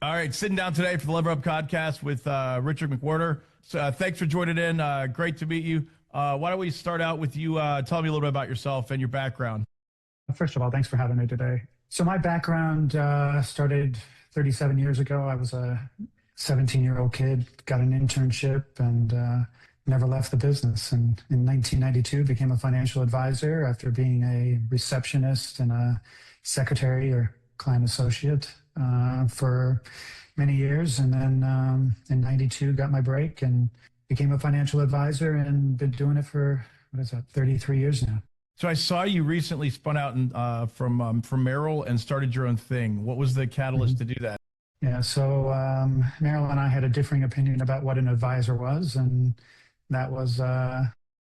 All right, sitting down today for the Lever Up podcast with Richard McWhorter. So, thanks for joining in. Great to meet you. Why don't we start out with you telling me a little bit about yourself and your background? First of all, thanks for having me today. So my background started 37 years ago. I was a 17-year-old kid, got an internship, and never left the business. And in 1992, became a financial advisor after being a receptionist and a secretary or client associate for many years. And then in 92, got my break and became a financial advisor and been doing it for, 33 years now. So I saw you recently spun out from Merrill and started your own thing. What was the catalyst to do that? Yeah, so Merrill and I had a differing opinion about what an advisor was, and that was the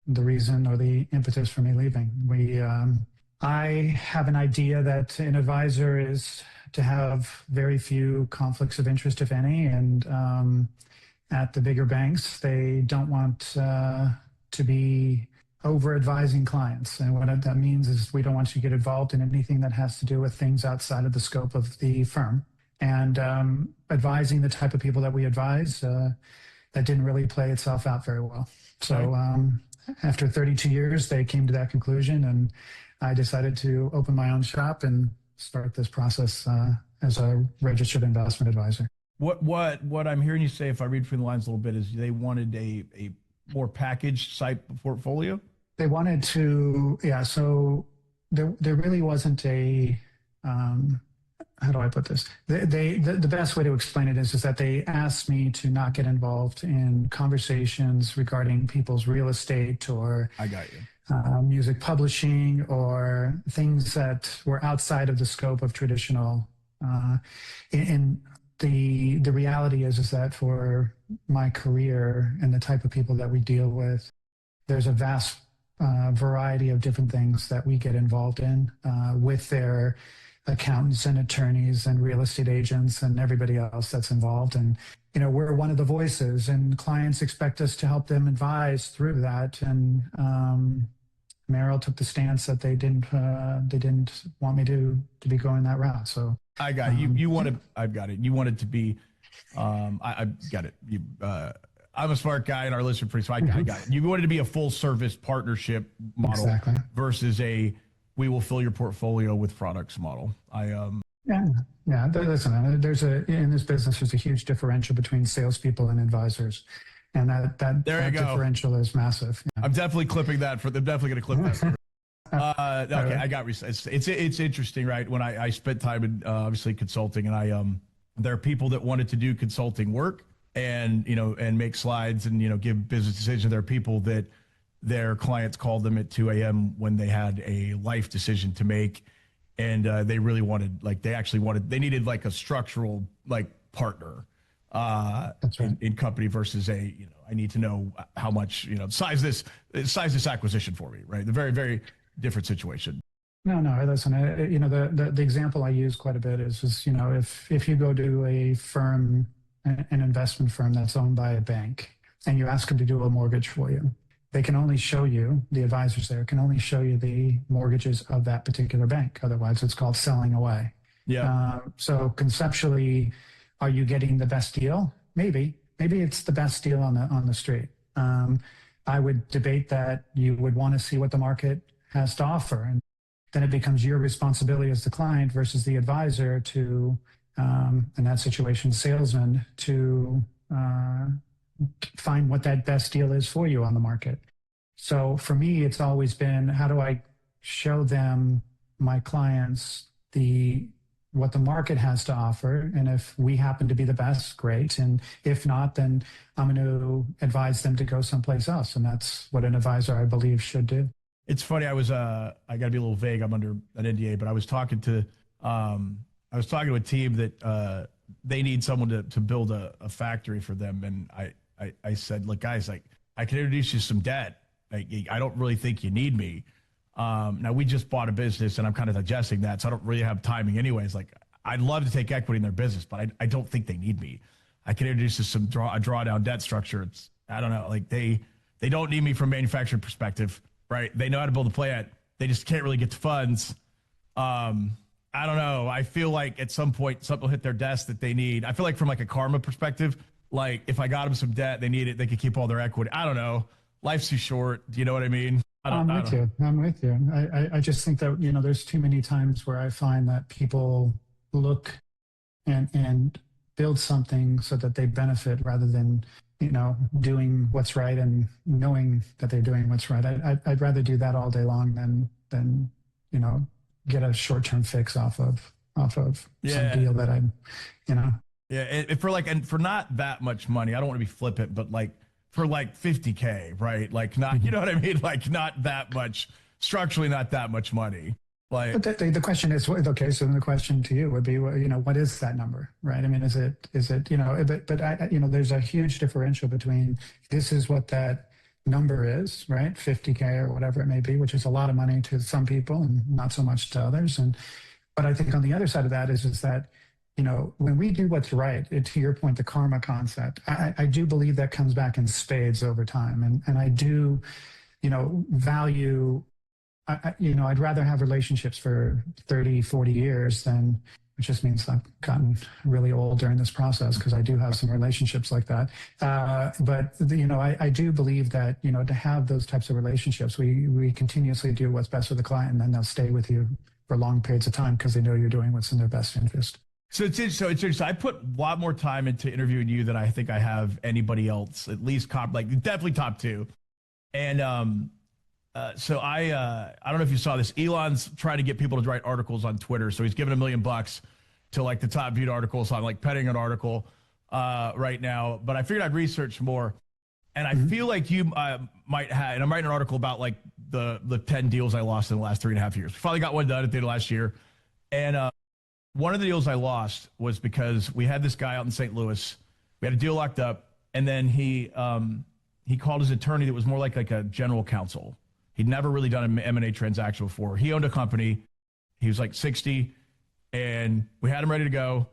reason or the impetus for me leaving. I have an idea that an advisor is to have very few conflicts of interest, if any, and at the bigger banks, they don't want to be over-advising clients. And what that means is we don't want you to get involved in anything that has to do with things outside of the scope of the firm. And advising the type of people that we advise, that didn't really play itself out very well. So after 32 years, they came to that conclusion, and I decided to open my own shop and start this process as a registered investment advisor. What I'm hearing you say, if I read between the lines a little bit, is they wanted a more packaged type portfolio? They wanted to, so there really wasn't a, how do I put this? The best way to explain it is that they asked me to not get involved in conversations regarding people's real estate or I got you. Music publishing or things that were outside of the scope of traditional. And the reality is that for my career and the type of people that we deal with, there's a vast variety of different things that we get involved in with their accountants and attorneys and real estate agents and everybody else that's involved. And, we're one of the voices, and clients expect us to help them advise through that. And Merrill took the stance that they didn't want me to be going that route. So I got it. You wanted, I've got it. You wanted to be, I got it. I'm a smart guy and our listener pretty, so I got it. You wanted to be a full service partnership model versus we will fill your portfolio with products model. Yeah. Listen, in this business, there's a huge differential between salespeople and advisors. And that differential is massive. Yeah. I'm definitely clipping that I'm definitely going to clip that. Okay, I got it's interesting, right? When I spent time in obviously consulting, and there are people that wanted to do consulting work and make slides and give business decisions. There are people that their clients called them at 2 a.m. when they had a life decision to make, and they really wanted, they needed like a structural partner in company versus I need to know how much size this acquisition for me, right? The very, very different situation. No, listen, the example I use quite a bit is if you go to a firm, an investment firm that's owned by a bank, and you ask them to do a mortgage for you, they can only show you, the advisors there can only show you the mortgages of that particular bank. Otherwise, it's called selling away. Yeah. So conceptually, are you getting the best deal? Maybe it's the best deal on the street. I would debate that you would want to see what the market has to offer, and then it becomes your responsibility as the client versus the advisor to, in that situation, salesman, to find what that best deal is for you on the market. So for me, it's always been, how do I show them, my clients, what the market has to offer, and if we happen to be the best, great, and if not, then I'm going to advise them to go someplace else, and that's what an advisor, I believe, should do. It's funny. I got to be a little vague. I'm under an NDA, but I was talking to a team that they need someone to build a factory for them, and I said, look, guys, I can introduce you some debt. I don't really think you need me. Now we just bought a business and I'm kind of digesting that, so I don't really have timing anyways. I'd love to take equity in their business, but I don't think they need me. I can introduce a drawdown debt structure. I don't know, they don't need me from a manufacturing perspective, right? They know how to build a plant. They just can't really get the funds. I don't know. I feel like at some point something will hit their desk that they need. I feel like from like a karma perspective, like if I got them some debt, they need it, they could keep all their equity. I don't know. Life's too short. Do you know what I mean? I'm with you. I'm with you. I just think that, there's too many times where I find that people look and build something so that they benefit rather than, doing what's right and knowing that they're doing what's right. I'd rather do that all day long than get a short-term fix off of some deal that Yeah, and for not that much money, I don't want to be flippant, but like for like 50K, right? Like not, you know what I mean? Like not that much, structurally not that much money. Like, but the question is, okay, so then the question to you would be, what is that number, right? I mean, is it, but there's a huge differential between this is what that number is, right? 50K or whatever it may be, which is a lot of money to some people and not so much to others. But I think on the other side of that is that, when we do what's right, to your point, the karma concept, I do believe that comes back in spades over time. And I do, value, I'd rather have relationships for 30, 40 years than, which just means I've gotten really old during this process because I do have some relationships like that. But I do believe that, to have those types of relationships, we continuously do what's best for the client, and then they'll stay with you for long periods of time because they know you're doing what's in their best interest. So it's interesting. I put a lot more time into interviewing you than I think I have anybody else, at least definitely top two. And so I don't know if you saw this. Elon's trying to get people to write articles on Twitter. So he's giving $1 million to like the top viewed articles. So I'm like penning an article right now, but I figured I'd research more. And I feel like you might have, and I'm writing an article about like the 10 deals I lost in the last 3.5 years. Finally got one done at the end of last year. And one of the deals I lost was because we had this guy out in St. Louis. We had a deal locked up, and then he called his attorney that was more like a general counsel. He'd never really done an M&A transaction before. He owned a company. He was like 60, and we had him ready to go.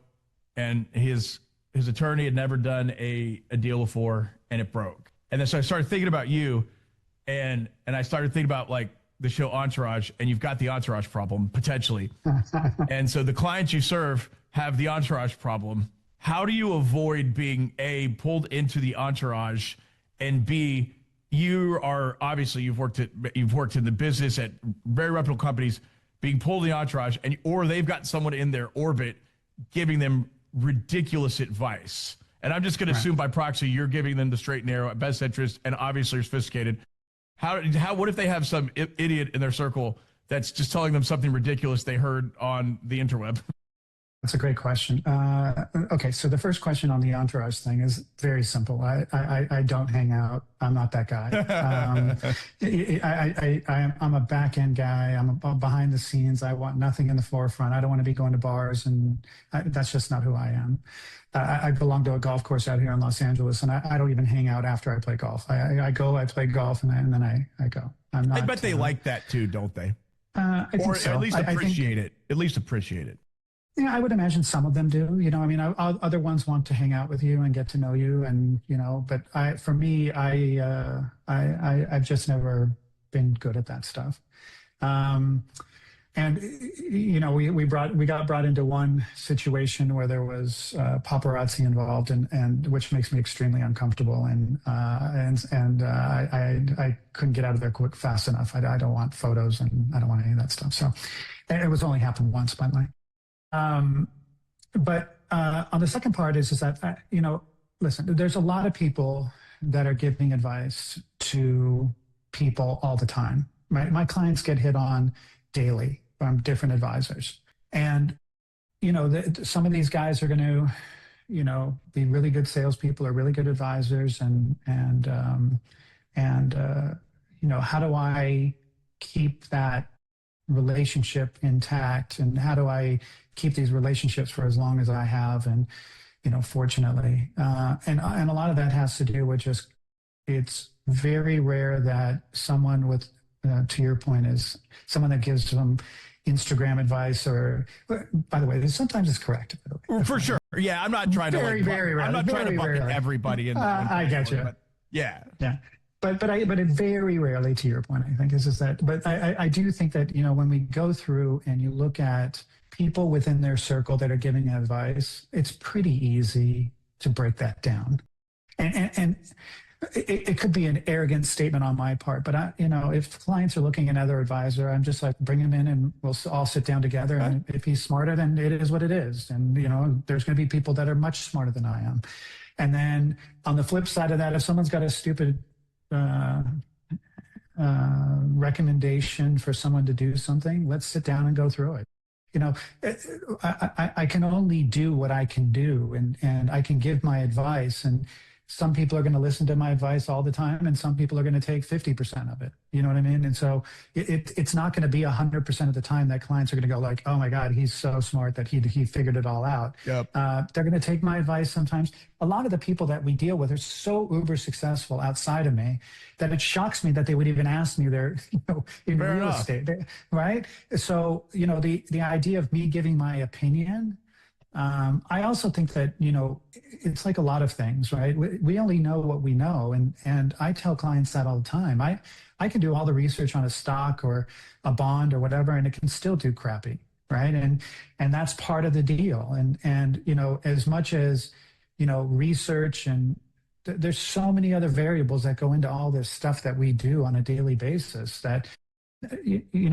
And his attorney had never done a deal before, and it broke. And then so I started thinking about you, and I started thinking about like the show Entourage, and you've got the entourage problem potentially. And so the clients you serve have the entourage problem. How do you avoid being A, pulled into the entourage, and B, you are obviously you've worked in the business at very reputable companies, being pulled in the entourage, or they've got someone in their orbit giving them ridiculous advice. And I'm just going to assume by proxy you're giving them the straight and narrow at best interest, and obviously you're sophisticated. What if they have some idiot in their circle that's just telling them something ridiculous they heard on the interweb? That's a great question. Okay, so the first question on the entourage thing is very simple. I don't hang out. I'm not that guy. I'm a back end guy. I'm behind the scenes. I want nothing in the forefront. I don't want to be going to bars, and that's just not who I am. I belong to a golf course out here in Los Angeles, and I don't even hang out after I play golf. I go, I play golf, and then I go. I'm not. I bet they like that too, don't they? I think so. At least appreciate it. At least appreciate it. Yeah, I would imagine some of them do. Other ones want to hang out with you and get to know you, and But for me, I've just never been good at that stuff. And we got brought into one situation where there was paparazzi involved, and which makes me extremely uncomfortable. And I couldn't get out of there fast enough. I don't want photos, and I don't want any of that stuff. So it was only happened once, by the way. But on the second part is that, listen, there's a lot of people that are giving advice to people all the time, right? My clients get hit on daily from different advisors. And, some of these guys are going to, be really good salespeople or really good advisors. And how do I keep that relationship intact, and how do I keep these relationships for as long as I have? And fortunately, and a lot of that has to do with just, it's very rare that someone with to your point, is someone that gives them Instagram advice, or, by the way, sometimes it's correct. For sure. Yeah, I'm not trying to very rarely. I'm not trying to bucket everybody in. I get you. Yeah. Yeah. but it very rarely, to your point, I think is that. But I do think that, when we go through and you look at people within their circle that are giving advice, it's pretty easy to break that down. And it could be an arrogant statement on my part, but if clients are looking at another advisor, I'm just like, bring him in and we'll all sit down together. And if he's smarter, then it is what it is. And, there's going to be people that are much smarter than I am. And then on the flip side of that, if someone's got a stupid recommendation for someone to do something, let's sit down and go through it. I can only do what I can do, and I can give my advice, and some people are going to listen to my advice all the time, and some people are going to take 50% of it. You know what I mean? And so it's not going to be 100% of the time that clients are going to go like, oh my God, he's so smart that he figured it all out. Yep. They're going to take my advice sometimes. A lot of the people that we deal with are so uber successful outside of me that it shocks me that they would even ask me their, in Fair real enough. estate, right? So, the idea of me giving my opinion, I also think that, it's like a lot of things, right? We only know what we know. And I tell clients that all the time. I can do all the research on a stock or a bond or whatever, and it can still do crappy, right? And that's part of the deal. And as much as, research and there's so many other variables that go into all this stuff that we do on a daily basis that,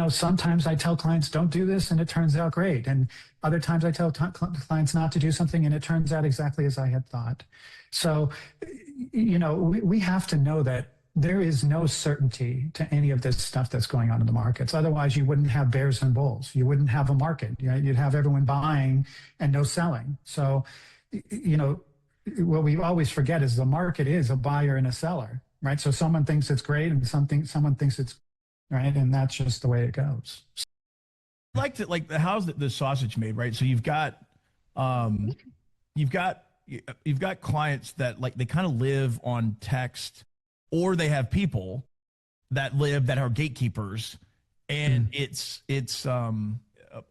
sometimes I tell clients don't do this and it turns out great. And other times I tell clients not to do something and it turns out exactly as I had thought. So, we have to know that there is no certainty to any of this stuff that's going on in the markets. Otherwise, you wouldn't have bears and bulls. You wouldn't have a market. You'd have everyone buying and no selling. So, what we always forget is the market is a buyer and a seller, right? So someone thinks it's great and someone thinks it's right, and that's just the way it goes. How's the sausage made, right? So you've got clients that they kind of live on text, or they have people that are gatekeepers, and it's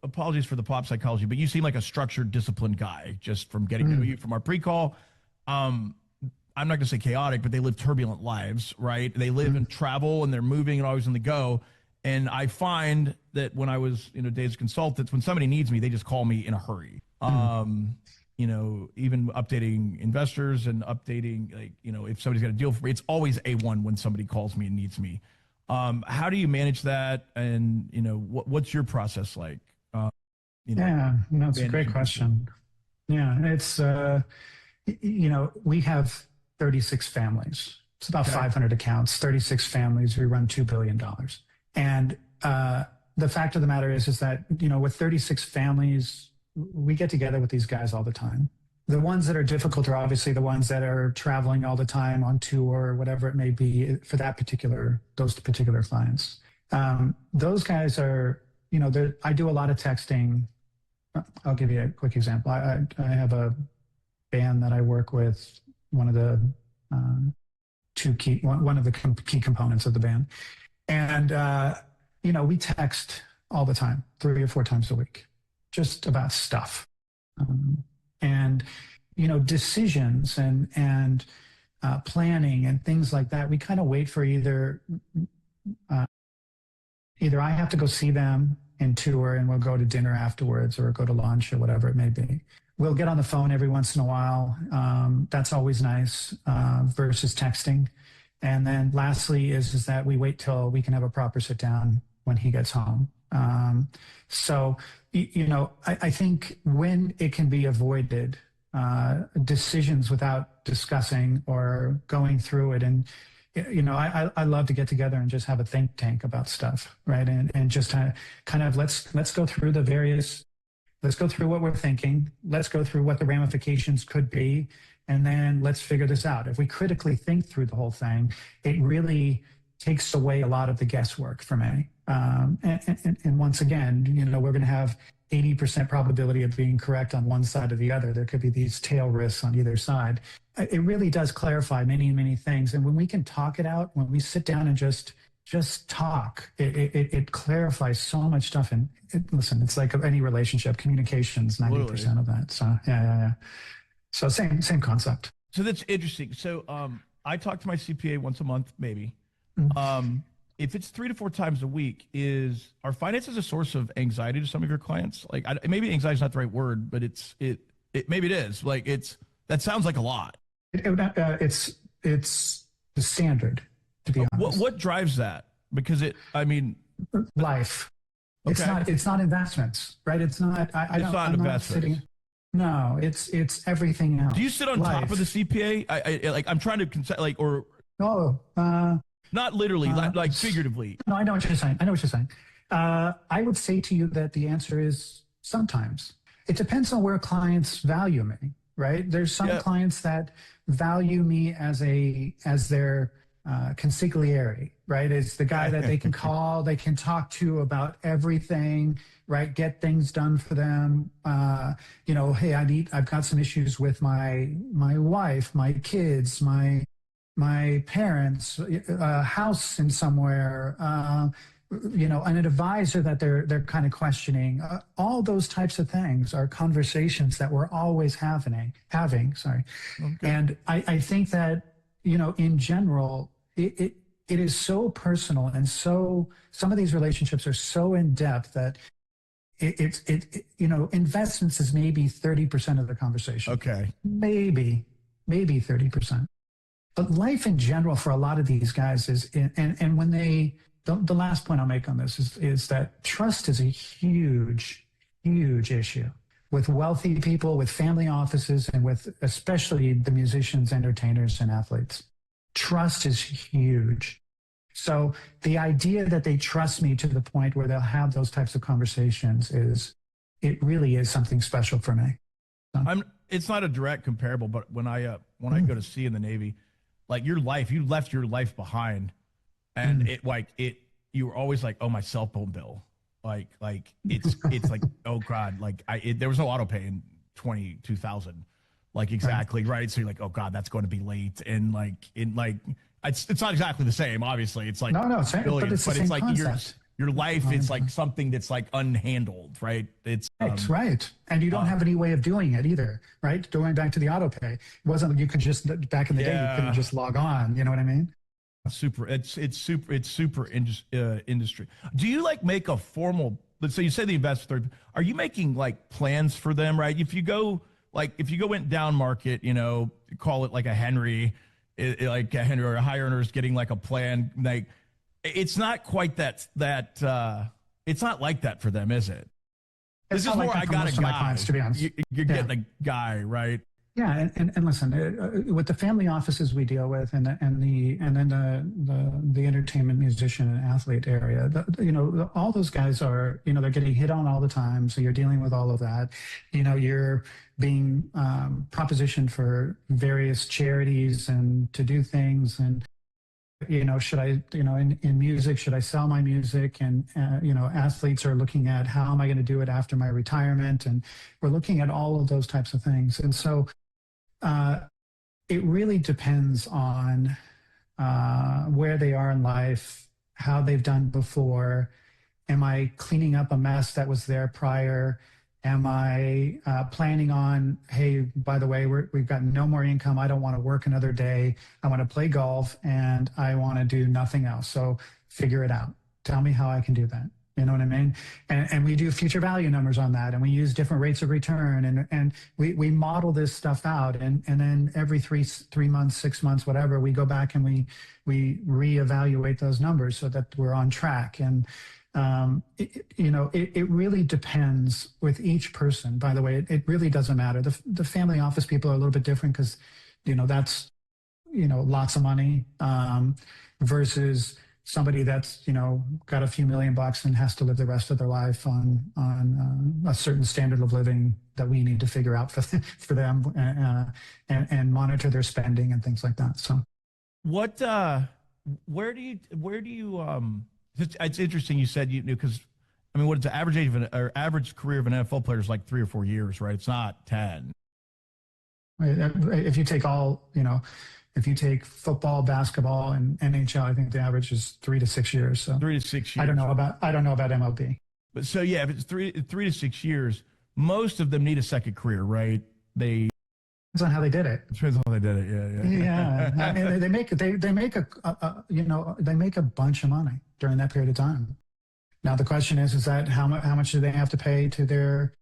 apologies for the pop psychology, but you seem like a structured, disciplined guy just from getting to know you from our pre-call. I'm not going to say chaotic, but they live turbulent lives, right? They live and travel, and they're moving and always on the go. And I find that when I was, days of consultants, when somebody needs me, they just call me in a hurry. Even updating investors and updating, if somebody's got a deal for me, it's always A1 when somebody calls me and needs me. How do you manage that? And, what's your process like? It's a great question. Yeah, it's, we have 36 families. It's about 500 accounts, 36 families. We run $2 billion. And the fact of the matter is that, with 36 families, we get together with these guys all the time. The ones that are difficult are obviously the ones that are traveling all the time on tour or whatever it may be for those particular clients. Those guys are, I do a lot of texting. I'll give you a quick example. I have a band that I work with, one of the key components of the band. And, we text all the time, 3 or 4 times a week, just about stuff. And decisions and planning and things like that, we kind of wait for either I have to go see them and tour, and we'll go to dinner afterwards or go to lunch or whatever it may be. We'll get on the phone every once in a while. That's always nice versus texting. And then lastly is that we wait till we can have a proper sit down when he gets home. So, I think when it can be avoided, decisions without discussing or going through it. And, I love to get together and just have a think tank about stuff, right? And just kind of let's go through let's go through what we're thinking. Let's go through what the ramifications could be. And then let's figure this out. If we critically think through the whole thing, it really takes away a lot of the guesswork for me. And once again, we're going to have 80% probability of being correct on one side or the other. There could be these tail risks on either side. It really does clarify many, many things. And when we can talk it out, when we sit down and just talk, it clarifies so much stuff. And listen, it's like any relationship, communication's 90% of that. So yeah. So same concept. So that's interesting. So I talk to my CPA once a month, maybe. Mm. If it's 3 to 4 times a week, are finances a source of anxiety to some of your clients? Like, maybe anxiety is not the right word, but maybe it is. Like, that sounds like a lot. It's the standard, to be honest. What drives that? Because Life. Okay. It's not investments, right? It's not. I'm not sitting. No, it's everything else. Do you sit on top of the CPA? I'm trying to or no, not literally, like figuratively. No, I know what you're saying. I would say to you that the answer is sometimes. It depends on where clients value me, right? There's some clients that value me as their consigliere, right? It's the guy that they can call, they can talk to about everything, right? Get things done for them. Hey, I've got some issues with my wife, my kids, my parents, a house in somewhere, an advisor that they're kind of questioning. All those types of things are conversations that we're always having. Sorry. Okay. And I think that, in general, it is so personal, and some of these relationships are so in depth that investments is maybe 30% of the conversation. Okay. Maybe 30%. But life in general for a lot of these guys is, and when the last point I'll make on this is that trust is a huge, huge issue with wealthy people, with family offices, and with especially the musicians, entertainers, and athletes. Trust is huge. So the idea that they trust me to the point where they'll have those types of conversations it really is something special for me. So. It's not a direct comparable, but when I go to sea in the Navy, like you left your life behind, and you were always like, oh, my cell phone bill, like it's like, oh God, like there was no auto pay in 2000, like exactly right. So you're like, oh God, that's going to be late, and it's not exactly the same. Obviously, it's like no, billions, but it's like concept. Your life, it's like something that's like unhandled, right? It's right. And you don't have any way of doing it either, right? Going back to the auto pay, it wasn't you could just back in the day you couldn't just log on. You know what I mean? It's super industry. Do you make a formal? Let's say you say the investor. Are you making plans for them, right? If you go went down market, call it like a Henry, like a Henry or a high earners getting a plan, it's not quite that it's not like that for them, is it? This is more I got a guy. Clients, to be honest. You're getting a guy, right? Yeah, and listen, with the family offices we deal with, and then the entertainment, musician, and athlete area, all those guys are, they're getting hit on all the time. So you're dealing with all of that. You're being propositioned for various charities and to do things, and should I, in music, should I sell my music? And, athletes are looking at how am I going to do it after my retirement? And we're looking at all of those types of things. And so it really depends on where they are in life, how they've done before. Am I cleaning up a mess that was there prior? Am I planning on, hey, by the way, we've got no more income. I don't want to work another day. I want to play golf and I want to do nothing else. So figure it out. Tell me how I can do that. You know what I mean? And we do future value numbers on that, and we use different rates of return, and we model this stuff out, and then every three months, 6 months, whatever, we go back and we reevaluate those numbers so that we're on track. And it really depends with each person. By the way, it really doesn't matter. The family office people are a little bit different because, that's, lots of money versus somebody that's, got a few $1,000,000 and has to live the rest of their life on a certain standard of living that we need to figure out for them and monitor their spending and things like that. So where do you it's interesting you said because what is the average age of average career of an NFL player is like 3 or 4 years, right? It's not 10. If you take if you take football, basketball, and NHL, I think the average is 3 to 6 years. So 3 to 6 years. I don't know about MLB. But so yeah, if it's three to 6 years, most of them need a second career, right? Depends on how they did it. Depends on how they did it. Yeah, I mean, they make they make a bunch of money during that period of time. Now the question is that how much do they have to pay to their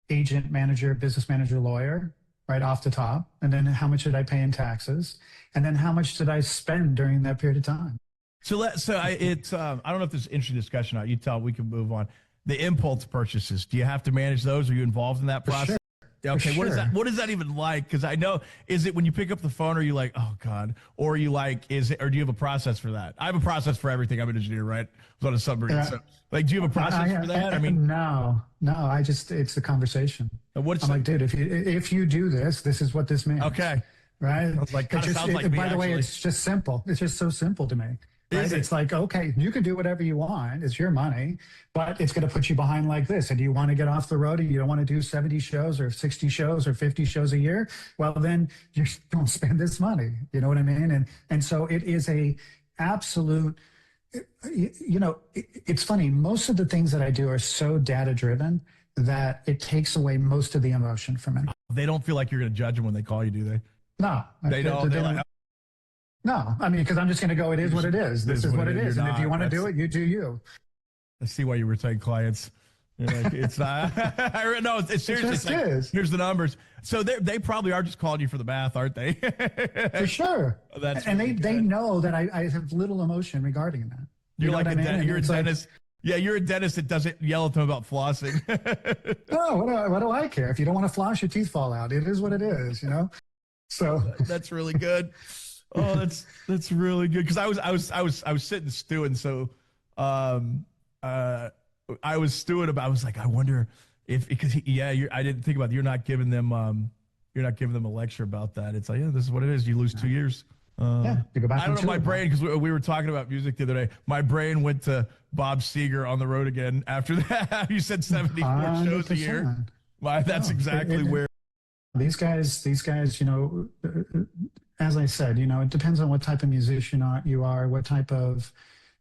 agent, manager, business manager, lawyer, right off the top, and then how much did I pay in taxes, and then how much did I spend during that period of time? I don't know if this is an interesting discussion. You tell, we can move on. The impulse purchases. Do you have to manage those? Are you involved in that process? Sure. Okay, What is that? What is that even like? Because I know, is it when you pick up the phone, are you like, oh God, or are you like, or do you have a process for that? I have a process for everything. I'm an engineer, right? I was on a submarine, so like, do you have a process for that? I mean, no. It's a conversation. I'm like, dude, if you do this, this is what this means. Okay, right? Like, sounds like me, by the way, actually. it's just simple. It's just so simple to me. Right? It's like, okay, you can do whatever you want. It's your money, but it's going to put you behind like this. And do you want to get off the road and you don't want to do 70 shows or 60 shows or 50 shows a year? Well, then you don't spend this money. You know what I mean? And so it is a absolute, it's funny. Most of the things that I do are so data driven that it takes away most of the emotion from it. They don't feel like you're going to judge them when they call you, do they? No. They don't. No, I mean, because I'm just going to go, it is what it is. This is what it is. And if you want to do it, you do you. I see why you were saying clients. You're like, it's not. No, it's seriously. It just is. Here's the numbers. So they probably are just calling you for the math, aren't they? For sure. And really they know that I have little emotion regarding that. You're like you're a dentist. Yeah, you're a dentist that doesn't yell at them about flossing. No, what do I care? If you don't want to floss, your teeth fall out. It is what it is, So that's really good. Oh, that's really good, because I was sitting stewing, so I was stewing about. I was like, I wonder if, because I didn't think about it. You're not giving them a lecture about that. It's like, yeah, this is what it is. You lose 2 years. You go back. I don't know, my brain, because we were talking about music the other day. My brain went to Bob Seger on the road again after that. You said 74 100%. shows a year. That's exactly where these guys, as I said, it depends on what type of musician you are, what type of,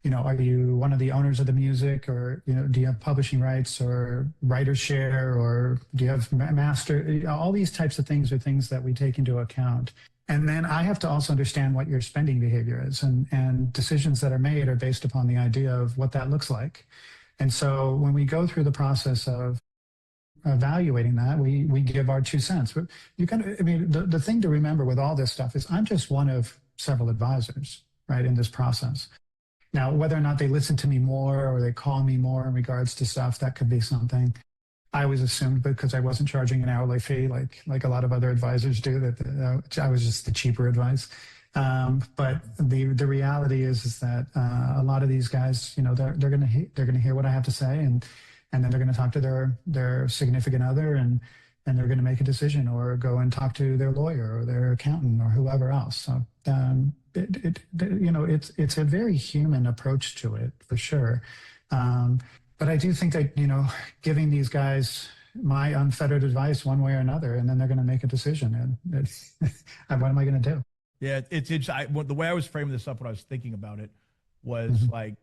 are you one of the owners of the music, or, do you have publishing rights or writer share, or do you have master? All these types of things are things that we take into account. And then I have to also understand what your spending behavior is, and decisions that are made are based upon the idea of what that looks like. And so when we go through the process of evaluating that, we give our 2 cents. But the thing to remember with all this stuff is I'm just one of several advisors, right, in this process. Now, whether or not they listen to me more or they call me more in regards to stuff, that could be something. I always assumed, because I wasn't charging an hourly fee like a lot of other advisors do, that I was just the cheaper advice. But the reality is that a lot of these guys, they're going to hear what I have to say, and then they're going to talk to their significant other, and they're going to make a decision, or go and talk to their lawyer or their accountant or whoever else. So it's a very human approach to it, for sure. But I do think that, giving these guys my unfettered advice one way or another, and then they're going to make a decision. And what am I going to do? Yeah, it's the way I was framing this up when I was thinking about it was like,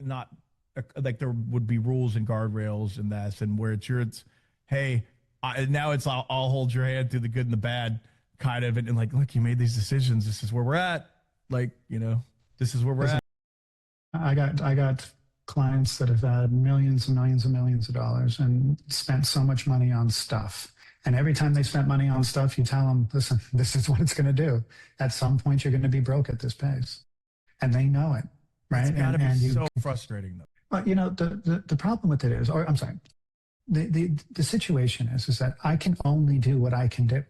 not like there would be rules and guardrails and that, and where it's hey, now it's I'll hold your hand through the good and the bad kind of, and like, look, you made these decisions. This is where we're at. Like, this is where we're at. I got clients that have had millions and millions and millions of dollars and spent so much money on stuff. And every time they spent money on stuff, you tell them, listen, this is what it's going to do. At some point, you're going to be broke at this pace. And they know it, right? It's got to be so frustrating, though. Well, the problem with it is, or I'm sorry, the situation is that I can only do what I can do,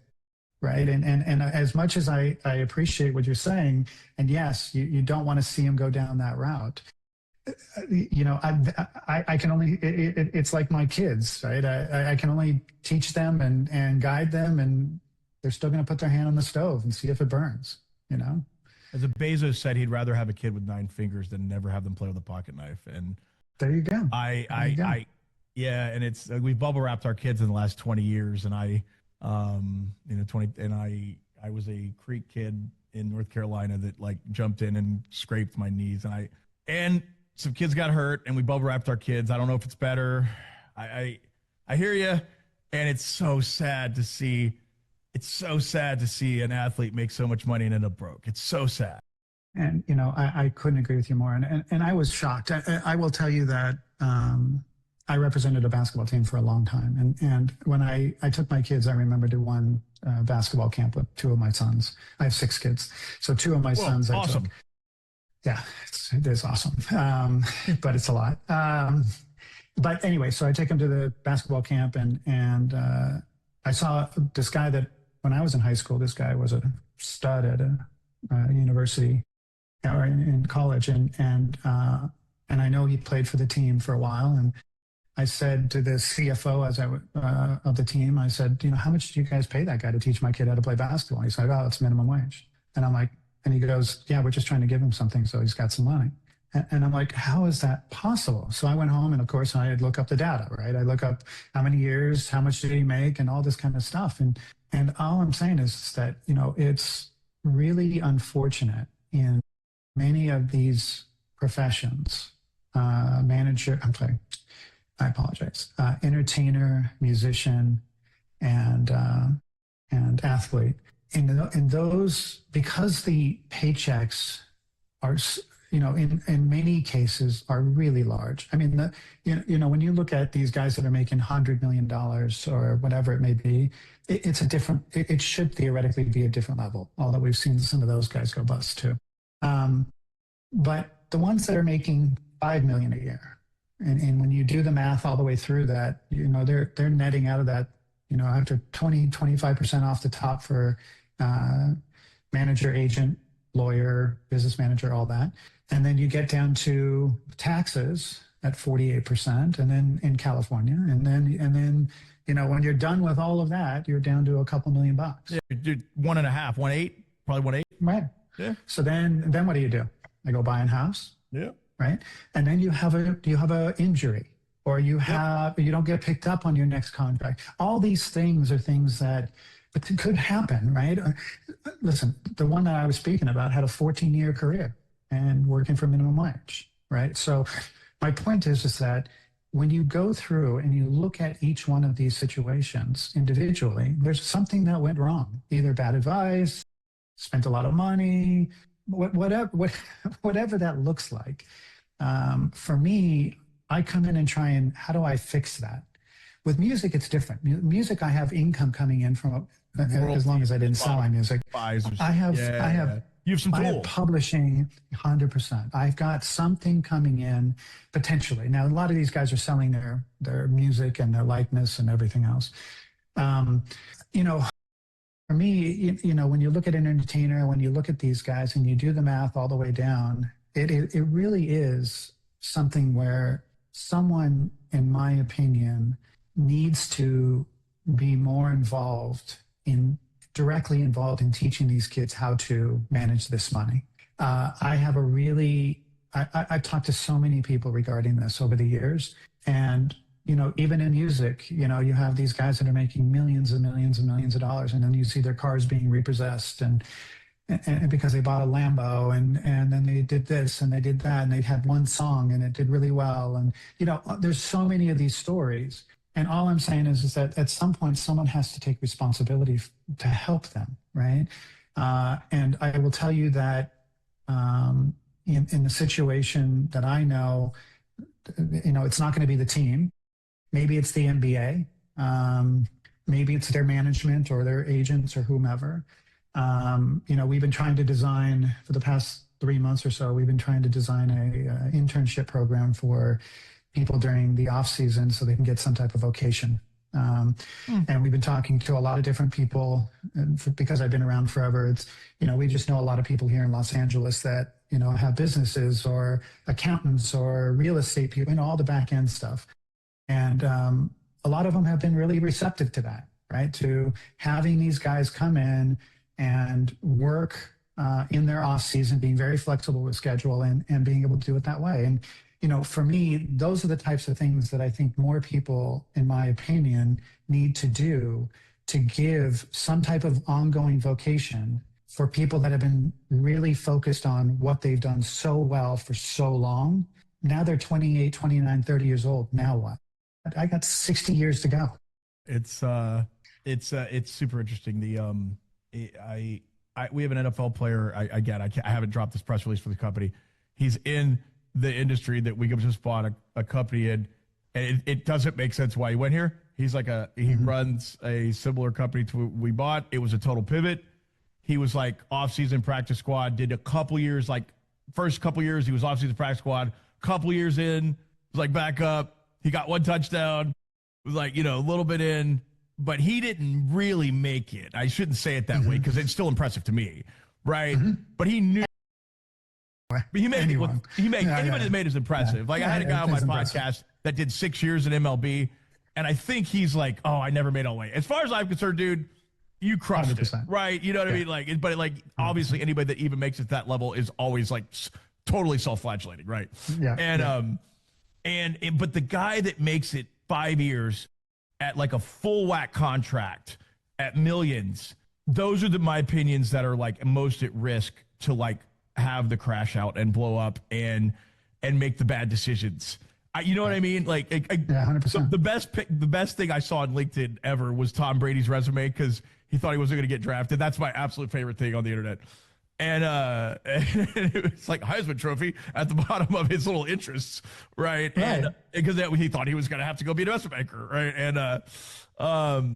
right? And as much as I appreciate what you're saying, and yes, you don't want to see them go down that route. I can only, it's like my kids, right? I can only teach them and guide them, and they're still going to put their hand on the stove and see if it burns, As a Bezos said, he'd rather have a kid with 9 fingers than never have them play with a pocket knife. And there you go. Yeah, and it's we've bubble wrapped our kids in the last 20 years, and I was a Creek kid in North Carolina that like jumped in and scraped my knees, and some kids got hurt, and we bubble wrapped our kids. I don't know if it's better. I hear you, and it's so sad to see It's so sad to see an athlete make so much money and end up broke. It's so sad. And, I couldn't agree with you more. And I was shocked. I will tell you that I represented a basketball team for a long time. And when I took my kids, I remember to one basketball camp with two of my sons. I have 6 kids. So 2 of my sons awesome. I took. Yeah, it is awesome. But it's a lot. But anyway, so I take them to the basketball camp and I saw this guy that when I was in high school, this guy was a stud at a university or in college, and I know he played for the team for a while. And I said to the CFO of the team, I said, how much do you guys pay that guy to teach my kid how to play basketball? He said, oh, it's minimum wage. And I'm like, and he goes, yeah, we're just trying to give him something so he's got some money. And I'm like, how is that possible? So I went home and of course I'd look up the data, right? I look up how many years, how much did he make, and all this kind of stuff. And all I'm saying is that, it's really unfortunate in many of these professions, I apologize, entertainer, musician, and athlete. In those, because the paychecks are, in many cases are really large. I mean, when you look at these guys that are making $100 million or whatever it may be, it should theoretically be a different level, although we've seen some of those guys go bust too. But the ones that are making $5 million a year, and when you do the math all the way through that, they're netting out of that, after 25% off the top for manager, agent, lawyer, business manager, all that. And then you get down to taxes at 48%, and then in California. And then, when you're done with all of that, you're down to a couple $1 million. Yeah, dude, 1.5, 1.8, probably 1.8. Right. Yeah. So then what do? I go buy a house. Yeah. Right. And then you have a injury, or you don't get picked up on your next contract. All these things are things that could happen, right? Listen, the one that I was speaking about had a 14-year career and working for minimum wage, right? So my point is that when you go through and you look at each one of these situations individually, there's something that went wrong, either bad advice, spent a lot of money, whatever that looks like. For me, I come in and try and, how do I fix that? With music, it's different. Music, I have income coming in from as long as I didn't sell my music. I have you have some tools. I have publishing 100%. I've got something coming in potentially. Now, a lot of these guys are selling their music and their likeness and everything else. For me, when you look at an entertainer, when you look at these guys and you do the math all the way down, it really is something where someone, in my opinion, needs to be more directly involved in teaching these kids how to manage this money. I've talked to so many people regarding this over the years. And, even in music, you have these guys that are making millions and millions and millions of dollars. And then you see their cars being repossessed and because they bought a Lambo and then they did this and they did that and they had one song and it did really well. And, there's so many of these stories. And all I'm saying is that at some point, someone has to take responsibility to help them, right? And I will tell you that in the situation that I know, it's not going to be the team. Maybe it's the NBA. Maybe it's their management or their agents or whomever. We've been trying to design for the past 3 months or so, we've been trying to design a internship program for people during the off season so they can get some type of vocation. And we've been talking to a lot of different people, and because I've been around forever, we just know a lot of people here in Los Angeles that, have businesses or accountants or real estate people, all the back end stuff. And a lot of them have been really receptive to that, right? To having these guys come in and work in their off season, being very flexible with schedule and being able to do it that way. And, for me, those are the types of things that I think more people, in my opinion, need to do to give some type of ongoing vocation for people that have been really focused on what they've done so well for so long. Now they're 28, 29, 30 years old. Now what? I got 60 years to go. It's It's super interesting. We have an NFL player. I haven't dropped this press release for the company. He's in the industry that we just bought a company in, and it doesn't make sense why he went here. He's like he runs a similar company to what we bought. It was a total pivot. He was like off-season practice squad. Did a couple years, like first couple years, he was off-season practice squad. Couple years in, was like back up. He got one touchdown. Was like a little bit in. But he didn't really make it. I shouldn't say it that way because it's still impressive to me, right? But he knew. But he made anyone. Anybody that made it is impressive. Like I had a guy on my podcast that did 6 years in MLB, and I think he's like, oh, I never made all the way. As far as I'm concerned, dude, you crushed 100%. It, right? You know what I mean? Like, but like obviously anybody that even makes it to that level is always like totally self-flagellating, right? Yeah. And but the guy that makes it 5 years at like a full whack contract at millions, those are my opinions that are like most at risk to like have the crash out and blow up and make the bad decisions. You know what I mean? Like, 100%. The best thing I saw on LinkedIn ever was Tom Brady's resume because he thought he wasn't going to get drafted. That's my absolute favorite thing on the internet. And it was like Heisman Trophy at the bottom of his little interests, right? And because he thought he was going to have to go be an investment banker, right? And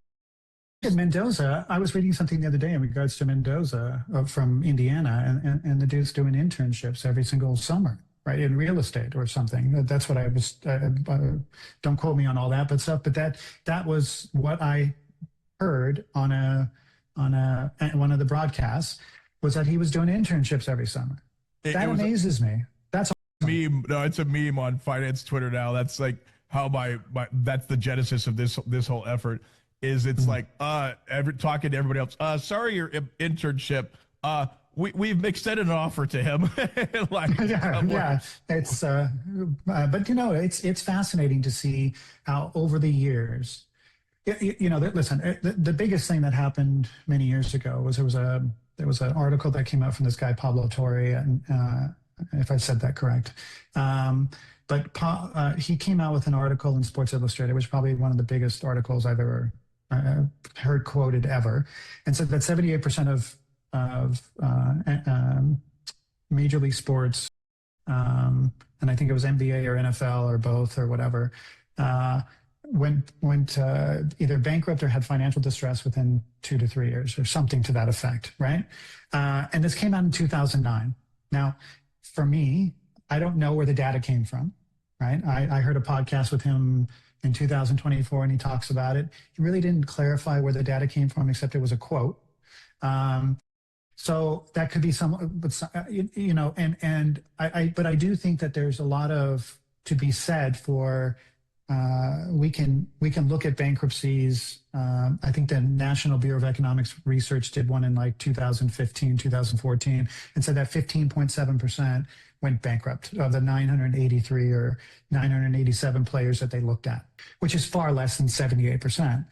Mendoza, I was reading something the other day in regards to Mendoza from Indiana, and the dude's doing internships every single summer, right, in real estate or something. That's what I was. Don't quote me on all that, but that was what I heard on one of the broadcasts. Was that he was doing internships every summer. That amazes me. That's a meme. No, it's a meme on finance Twitter now. That's like how that's the genesis of this whole effort is it's like talking to everybody else. Sorry, your internship. We've extended an offer to him. Like, yeah. It's but it's fascinating to see how over the years, listen, the biggest thing that happened many years ago was there was an article that came out from this guy, Pablo Torre, and if I said that correct. But he came out with an article in Sports Illustrated, which is probably one of the biggest articles I've ever heard quoted ever, and said that 78% of Major League Sports, and I think it was NBA or NFL or both or whatever, went either bankrupt or had financial distress within 2 to 3 years or something to that effect, right? And this came out in 2009. Now, for me, I don't know where the data came from, right? I heard a podcast with him in 2024 and he talks about it. He really didn't clarify where the data came from, except it was a quote. So that could be but I do think that there's a lot to be said for we can look at bankruptcies. I think the National Bureau of Economics Research did one in like 2015, 2014, and said that 15.7% went bankrupt of the 983 or 987 players that they looked at, which is far less than 78%.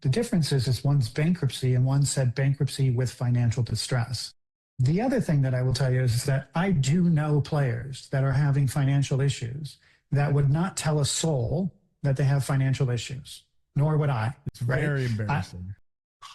The difference is one's bankruptcy and one said bankruptcy with financial distress. The other thing that I will tell you is that I do know players that are having financial issues that would not tell a soul that they have financial issues, nor would I. It's very embarrassing.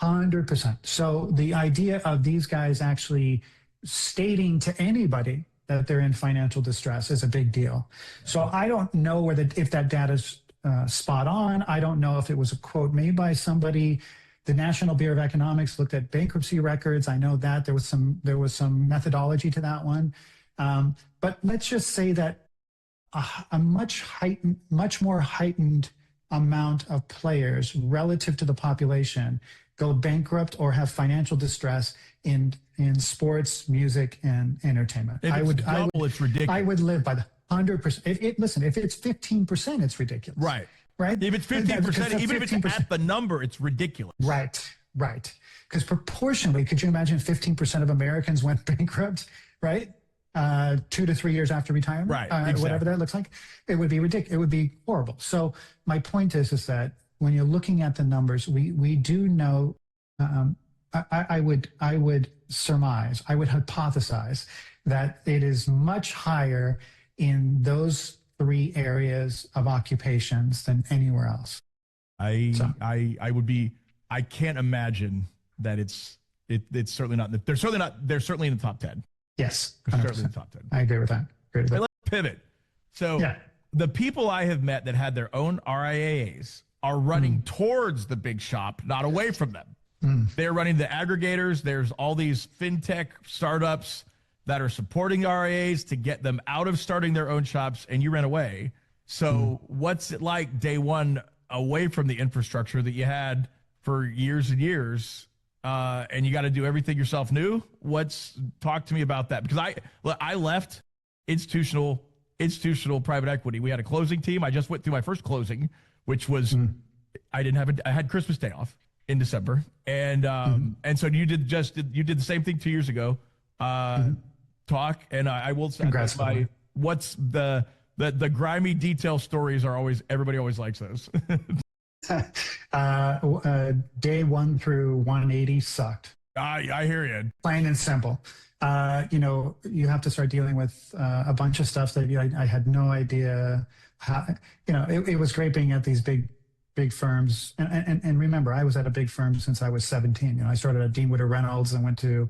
100%. So the idea of these guys actually stating to anybody that they're in financial distress is a big deal. So I don't know if that data's spot on. I don't know if it was a quote made by somebody. The National Bureau of Economics looked at bankruptcy records. I know that there was some methodology to that one. But let's just say that a much more heightened amount of players relative to the population go bankrupt or have financial distress in sports, music, and entertainment. It's ridiculous. I would live by the 100%. Listen, if it's 15%, it's ridiculous. Right. If it's 15%, even if it's at the number, it's ridiculous. Right. Because proportionally, could you imagine 15% of Americans went bankrupt, right? 2 to 3 years after retirement, right? Exactly. Whatever that looks like, it would be ridiculous. It would be horrible. So my point is that when you're looking at the numbers, we do know. I would surmise, I would hypothesize that it is much higher in those 3 areas of occupations than anywhere else. I would be I can't imagine that it's certainly not. They're certainly in the top 10. Yes, They're certainly in the top 10. I agree with that. Let's pivot. So yeah. The people I have met that had their own RIAs are running towards the big shop, not away from them. They're running the aggregators. There's all these fintech startups that are supporting RIAs to get them out of starting their own shops, and you ran away. So what's it like day one away from the infrastructure that you had for years and years, and you got to do everything yourself new? Talk to me about that, because I left institutional private equity. We had a closing team. I just went through my first closing, which was I had Christmas Day off in December, and so you did the same thing 2 years ago. Talk, and I will say what's the grimy detail stories are always, everybody always likes those. Day 1 through 180 sucked. I hear you. Plain and simple. You have to start dealing with a bunch of stuff that I had no idea how. It was great being at these big firms, and remember, I was at a big firm since I was 17. I started at Dean Witter Reynolds and went to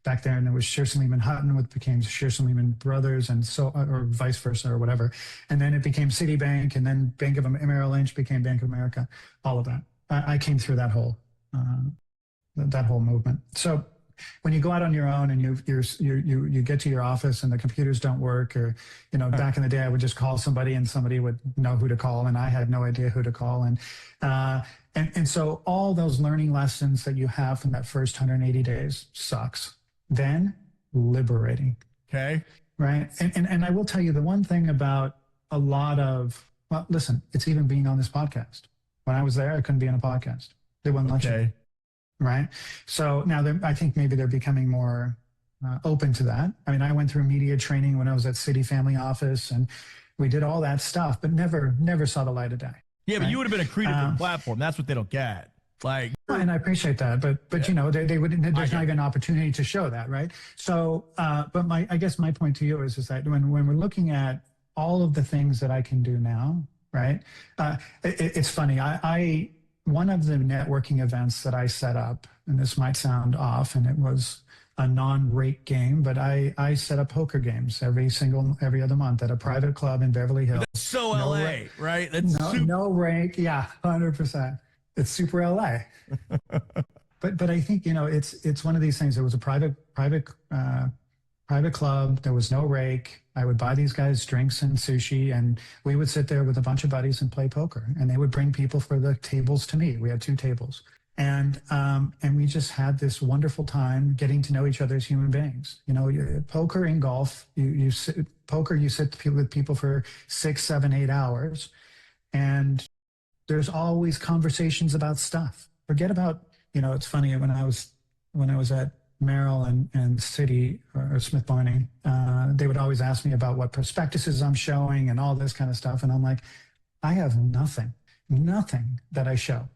back there, and it was Shearson Lehman Hutton, which became Shearson Lehman Brothers, and so, or vice versa, or whatever. And then it became Citibank, and then Merrill Lynch became Bank of America. All of that. I came through that whole movement. So when you go out on your own and you get to your office and the computers don't work, or back in the day I would just call somebody and somebody would know who to call, and I had no idea who to call, and so all those learning lessons that you have from that first 180 days sucks. Then liberating. Okay. Right. And I will tell you the one thing about a lot of, well, listen, it's even being on this podcast. When I was there, I couldn't be on a podcast. They wouldn't let you. Right. So now I think maybe they're becoming more open to that. I mean, I went through media training when I was at City Family Office, and we did all that stuff, but never saw the light of day. Yeah, but you would have been accretive to the platform. That's what they don't get. And I appreciate that, but they wouldn't. There's not even an opportunity to show that, right? So, but I guess my point to you is that when we're looking at all of the things that I can do now, right? It's funny. One of the networking events that I set up, and this might sound off, and it was a non-rake game, but I set up poker games every other month at a private club in Beverly Hills. That's so LA, right? That's no rake, yeah, 100%. It's super LA. but I think it's one of these things. There was a private club. There was no rake. I would buy these guys drinks and sushi, and we would sit there with a bunch of buddies and play poker. And they would bring people for the tables to me. We had 2 tables, and we just had this wonderful time getting to know each other as human beings. Poker and golf. You sit with people for 6, 7, 8 hours, and there's always conversations about stuff. Forget about, it's funny, when I was at Merrill and Citi or Smith Barney, they would always ask me about what prospectuses I'm showing and all this kind of stuff. And I'm like, I have nothing that I show.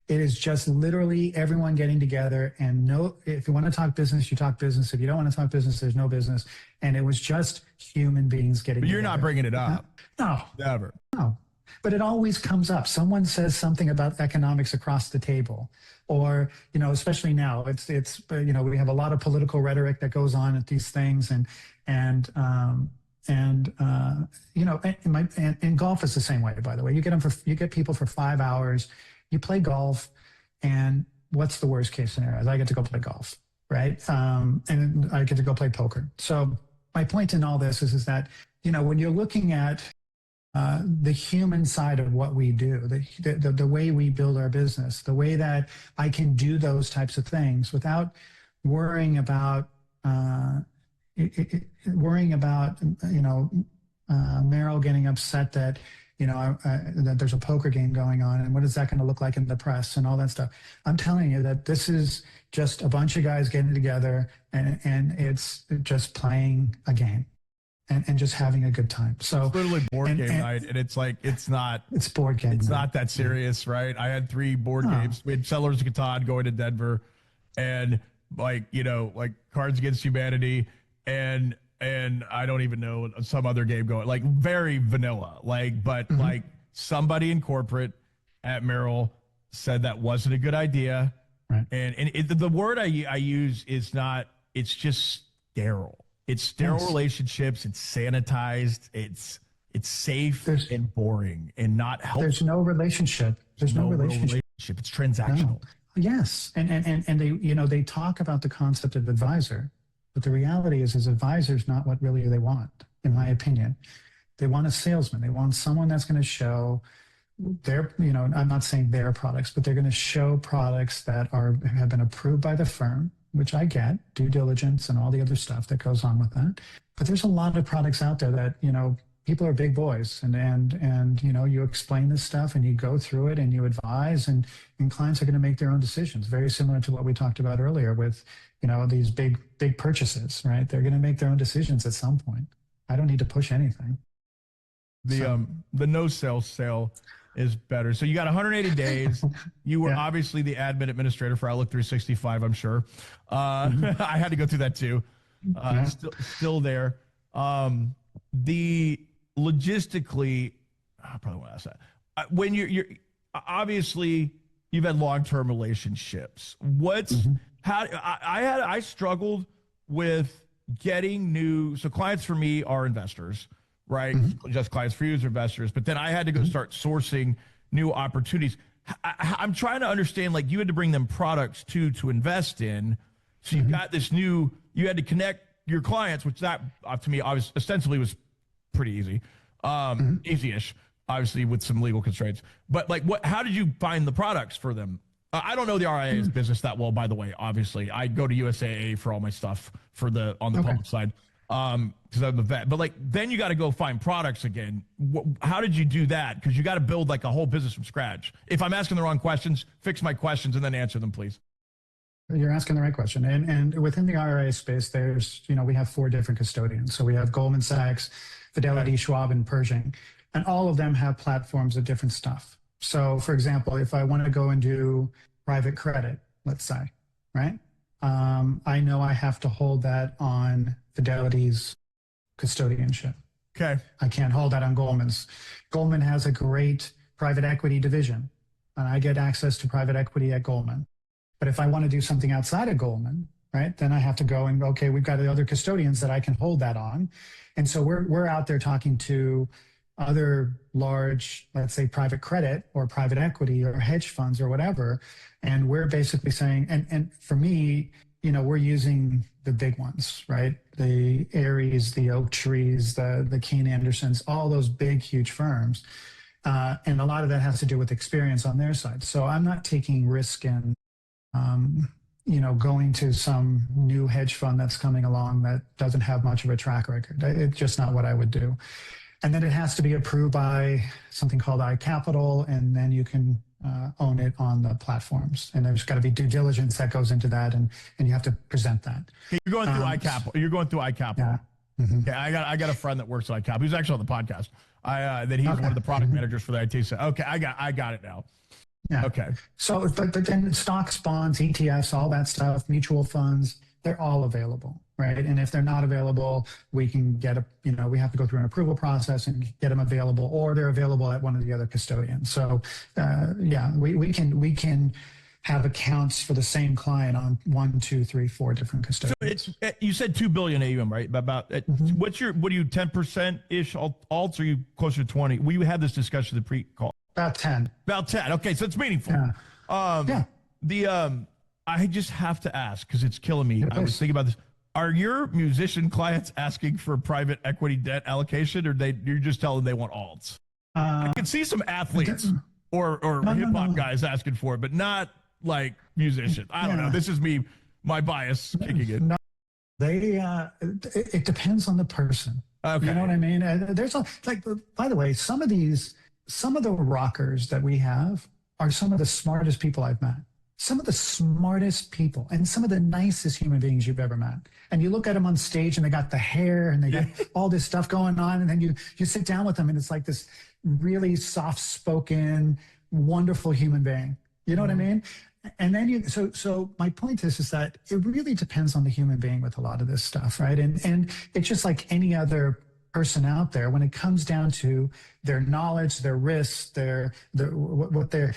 It is just literally everyone getting together, and if you want to talk business, you talk business. If you don't want to talk business, there's no business. And it was just human beings getting together. You're not bringing it up. No. Never. No. But it always comes up. Someone says something about economics across the table, or especially now, it's we have a lot of political rhetoric that goes on at these things, and golf is the same way. By the way, you get people for 5 hours, you play golf, and what's the worst case scenario? I get to go play golf, right? And I get to go play poker. So my point in all this is that when you're looking at the human side of what we do, the way we build our business, the way that I can do those types of things without worrying about Merrill getting upset that that there's a poker game going on, and what is that going to look like in the press and all that stuff. I'm telling you that this is just a bunch of guys getting together, and it's just playing a game. And just having a good time. So it's literally board game night, and it's board game. It's not that serious, right? I had 3 board games. We had Settlers of Catan going to Denver, and Cards Against Humanity, and I don't even know some other game going, very vanilla, but somebody in corporate at Merrill said that wasn't a good idea. Right. And the word I use is not, it's just sterile. It's sterile relationships. It's sanitized. It's safe and boring and not helpful. There's no relationship. There's no relationship. It's transactional. No. Yes. And they talk about the concept of advisor, but the reality is advisor's not what really they want, in my opinion. They want a salesman. They want someone that's going to show their, I'm not saying their products, but they're going to show products that have been approved by the firm, which I get, due diligence and all the other stuff that goes on with that. But there's a lot of products out there that, people are big boys and you explain this stuff and you go through it and you advise and clients are going to make their own decisions. Very similar to what we talked about earlier with, these big purchases, right? They're going to make their own decisions at some point. I don't need to push anything. The no sale is better. So you got 180 days. You were obviously the admin administrator for Outlook 365, I'm sure. I had to go through that too. Still there. The logistically, I probably want to ask that. When you're obviously you've had long-term relationships. I struggled with getting new. So clients for me are investors. Right? Just clients for you as investors. But then I had to go start sourcing new opportunities. I'm trying to understand, like, you had to bring them products to invest in. So you've got this you had to connect your clients, which that to me ostensibly was pretty easy. Easy-ish, obviously with some legal constraints. But like, how did you find the products for them? I don't know the RIA's business that well, by the way, obviously. I go to USAA for all my stuff on the public side. Because I'm the vet, but like then you got to go find products again. How did you do that? Because you got to build like a whole business from scratch. If I'm asking the wrong questions, fix my questions and then answer them, please. You're asking the right question. And within the RIA space, there's, we have 4 different custodians. So we have Goldman Sachs, Fidelity, Schwab, and Pershing, and all of them have platforms of different stuff. So for example, if I want to go and do private credit, let's say, right? I know I have to hold that on Fidelity's custodianship. Okay. I can't hold that on Goldman's. Goldman has a great private equity division, and I get access to private equity at Goldman. But if I want to do something outside of Goldman, right, then I have to go and, okay, we've got the other custodians that I can hold that on. And so we're out there talking to other large, let's say, private credit or private equity or hedge funds or whatever. And we're basically saying, and for me, we're using the big ones, right? The Ares, the Oak Trees, the Kane Andersons, all those big, huge firms. And a lot of that has to do with experience on their side. So I'm not taking risk in, going to some new hedge fund that's coming along that doesn't have much of a track record. It's just not what I would do. And then it has to be approved by something called iCapital, and then you can own it on the platforms. And there's got to be due diligence that goes into that, and you have to present that. You're going through iCapital. You're going through iCapital. Yeah. Mm-hmm. Okay, I got a friend that works at iCapital. He's actually on the podcast. He's one of the product managers for the IT. So okay, I got it now. Yeah. Okay. So, but then stocks, bonds, ETFs, all that stuff, mutual funds, they're all available, right? And if they're not available, we can get we have to go through an approval process and get them available, or they're available at one of the other custodians. So, we can have accounts for the same client on 1, 2, 3, 4 different custodians. So you said $2 billion AUM, right? About what are you 10% ish alts? Or are you closer to 20? We had this discussion in the pre-call. About 10. About 10. Okay, so it's meaningful. Yeah. I just have to ask because it's killing me. I was thinking about this. Are your musician clients asking for private equity debt allocation, or you're just telling them they want alts? I can see some athletes or hip hop guys asking for it, but not like musicians. I don't know. This is my bias kicking in. No, it depends on the person. Okay. You know what I mean? There's by the way, some of the rockers that we have are some of the smartest people I've met. Some of the smartest people and some of the nicest human beings you've ever met. And you look at them on stage and they got the hair and they got all this stuff going on. And then you sit down with them and it's like this really soft-spoken, wonderful human being. You know what I mean? And then so my point is that it really depends on the human being with a lot of this stuff, right? And it's just like any other person out there when it comes down to their knowledge, their risks, what they're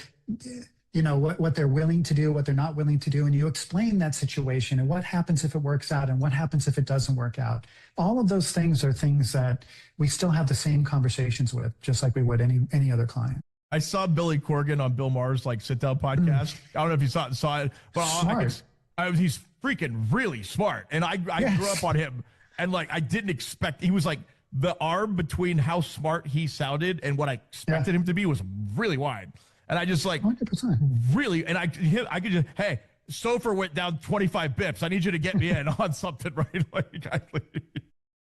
what they're willing to do, what they're not willing to do, and you explain that situation and what happens if it works out and what happens if it doesn't work out. All of those things are things that we still have the same conversations with, just like we would any other client. I saw Billy Corgan on Bill Maher's sit down podcast. I don't know if you saw it, but he's freaking really smart. And I grew up on him, and I didn't expect, he was the arm between how smart he sounded and what I expected him to be was really wide. And I just 100%. really, and I could just, hey, Sofer went down 25 bips. I need you to get me in on something, right?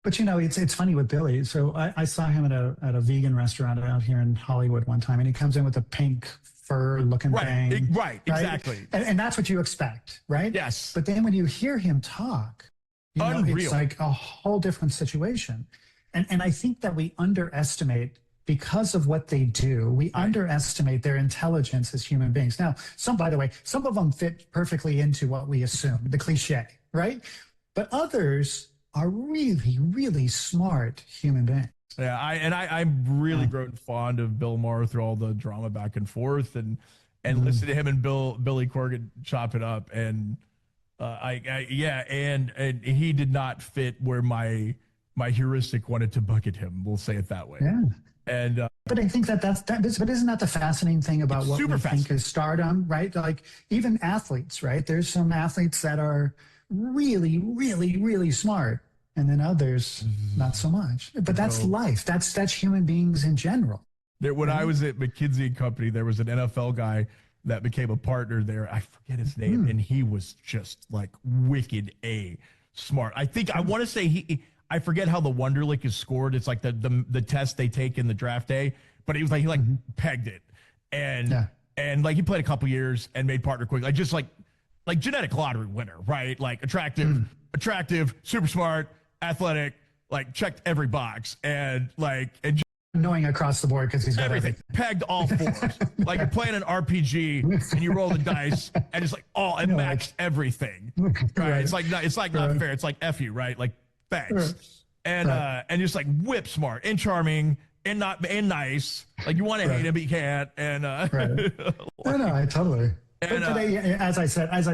But it's funny with Billy. So I saw him at a vegan restaurant out here in Hollywood one time, and he comes in with a pink fur looking thing. Right, exactly. And that's what you expect, right? Yes. But then when you hear him talk, it's like a whole different situation. And I think that we underestimate, because of what they do, we underestimate their intelligence as human beings. Now, by the way, some of them fit perfectly into what we assume, the cliche, right? But others are really, really smart human beings. Yeah, I'm really grown fond of Bill Maher through all the drama back and forth, and listen to him and Billy Corgan chop it up, and and he did not fit where my heuristic wanted to bucket him. We'll say it that way. Yeah. And but I think but isn't that the fascinating thing about what we think is stardom, right? Even athletes, right? There's some athletes that are really, really, really smart, and then others not so much. But that's life. That's human beings in general. When I was at McKinsey & Company, there was an NFL guy that became a partner there. I forget his name, and he was just wicked smart. I want to say I forget how the Wonderlic is scored. It's the test they take in the draft day, but he was he pegged it, and he played a couple years and made partner quick, just genetic lottery winner, right? Attractive, super smart, athletic, checked every box, and annoying across the board because he's got everything. Pegged all fours. You're playing an RPG and you roll the dice and it's matched everything. Right? It's not fair. It's F you, right? Thanks. And just whip smart and charming and nice. You want to hate him, but you can't. And no, I totally. And, but as I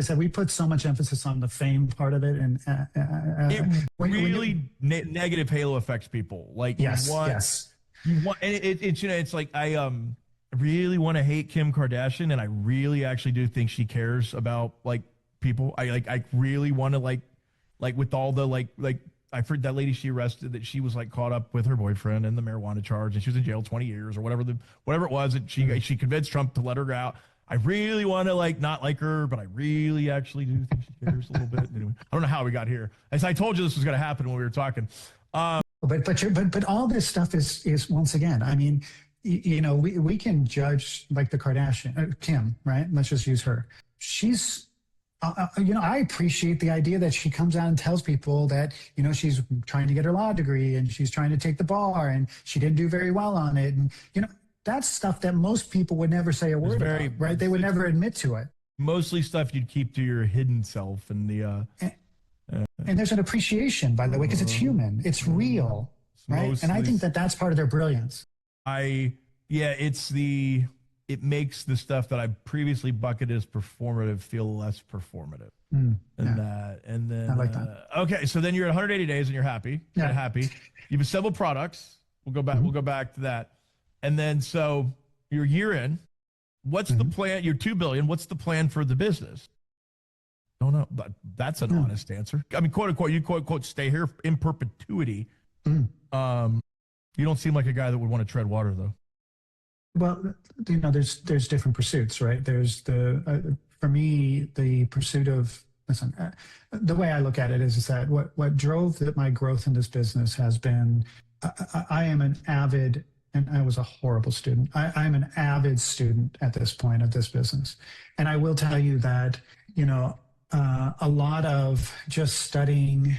said, we put so much emphasis on the fame part of it, and it really negative halo affects people. Yes. You want, and it's I really want to hate Kim Kardashian, and I really actually do think she cares about people. I really want to with all the I've heard that lady she arrested, that she was caught up with her boyfriend and the marijuana charge, and she was in jail 20 years or whatever it was, and she convinced Trump to let her out. I really want to not like her, but I really actually do think she cares a little bit. Anyway, I don't know how we got here. As I told you, this was going to happen when we were talking. But all this stuff is once again, I mean, we can judge the Kardashian, Kim, right? Let's just use her. She's, I appreciate the idea that she comes out and tells people that, she's trying to get her law degree and she's trying to take the bar and she didn't do very well on it. And, that's stuff that most people would never say a word about, right? They would never admit to it. Mostly stuff you'd keep to your hidden self and the... And there's an appreciation, by the way, because it's human. It's real, right? And I think that's part of their brilliance. It makes the stuff that I previously bucketed as performative feel less performative. And then... I like that. Okay, so then you're at 180 days and you're happy. You're happy. You've assembled products. We'll go back to that. And then, so you're a year in. What's the plan? You're $2 billion. What's the plan for the business? Don't know. But that's an honest answer. I mean, quote unquote, you quote unquote stay here in perpetuity. You don't seem like a guy that would want to tread water, though. Well, there's different pursuits, right? There's for me, the pursuit of, the way I look at it is that what drove my growth in this business has been, I am an avid, and I was a horrible student. I'm an avid student at this point of this business. And I will tell you that, a lot of just studying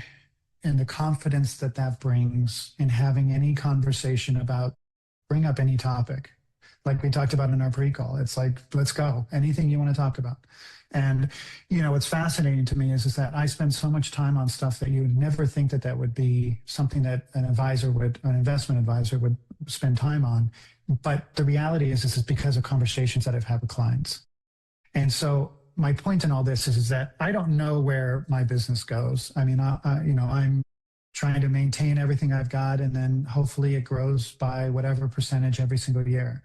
and the confidence that brings in having any conversation bring up any topic. Like we talked about in our pre-call, it's let's go, anything you want to talk about. And, what's fascinating to me is that I spend so much time on stuff that you would never think that would be something that an investment advisor would spend time on. But the reality is this is because of conversations that I've had with clients. And so my point in all this is that I don't know where my business goes. I mean, I'm trying to maintain everything I've got, and then hopefully it grows by whatever percentage every single year.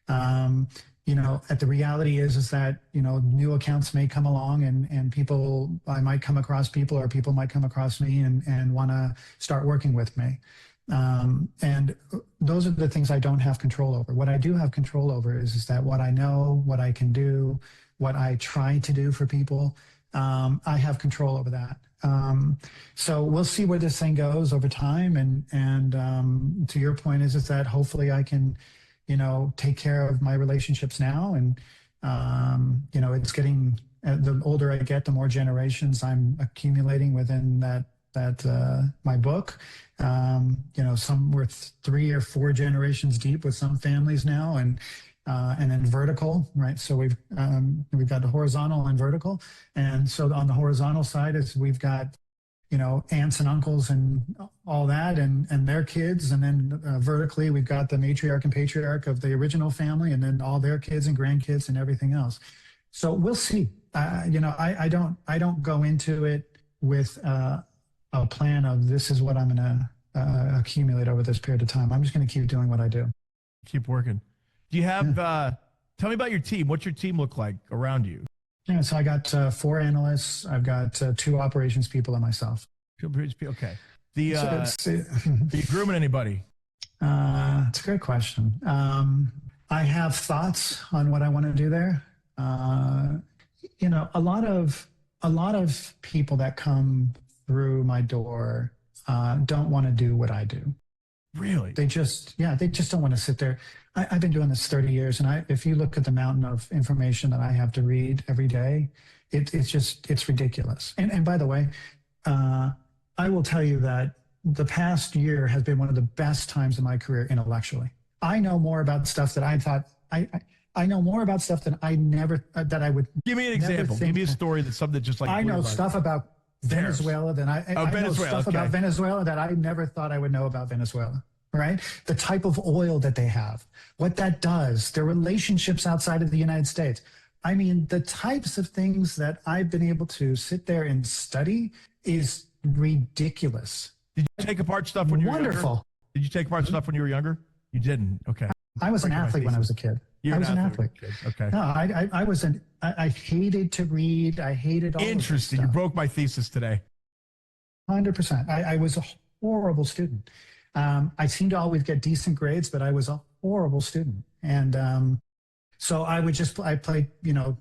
Um, the reality is that, new accounts may come along, and I might come across people, or people might come across me and want to start working with me. And those are the things I don't have control over. What I do have control over is that what I know, what I can do, what I try to do for people, I have control over that. So we'll see where this thing goes over time. And to your point is that hopefully I can, take care of my relationships now. And, it's getting, the older I get, the more generations I'm accumulating within my book. Some we're 3 or 4 generations deep with some families now, and then vertical, right? So we've got the horizontal and vertical. And so on the horizontal side is we've got, aunts and uncles and all that, and their kids. And then vertically, we've got the matriarch and patriarch of the original family, and then all their kids and grandkids and everything else. So we'll see. I don't go into it with a plan of this is what I'm going to accumulate over this period of time. I'm just going to keep doing what I do. Keep working. Do you have, tell me about your team. What's your team look like around you? Yeah, so I got 4 analysts. I've got 2 operations people and myself. Okay. Are you grooming anybody? It's a great question. I have thoughts on what I want to do there. A lot of people that come through my door don't want to do what I do. Really? They just don't want to sit there. I've been doing this 30 years, and if you look at the mountain of information that I have to read every day, it's ridiculous. And by the way, I will tell you that the past year has been one of the best times in my career intellectually. I know more about stuff that I thought I know more about stuff that I would. Give me an example. Give me a story that's something just like I know stuff about Venezuela than I know stuff about Venezuela that I never thought I would know about Venezuela. Right? The type of oil that they have, what that does, their relationships outside of the United States. I mean, the types of things that I've been able to sit there and study is ridiculous. Did you take apart stuff when you were younger? Wonderful. Did you take apart stuff when you were younger? You didn't. Okay. I was an athlete when I was a kid. I was an athlete. Okay. No, I hated to read. I hated all Interesting. You broke my thesis today. 100%. I was a horrible student. I seemed to always get decent grades, but I was a horrible student. And so I played,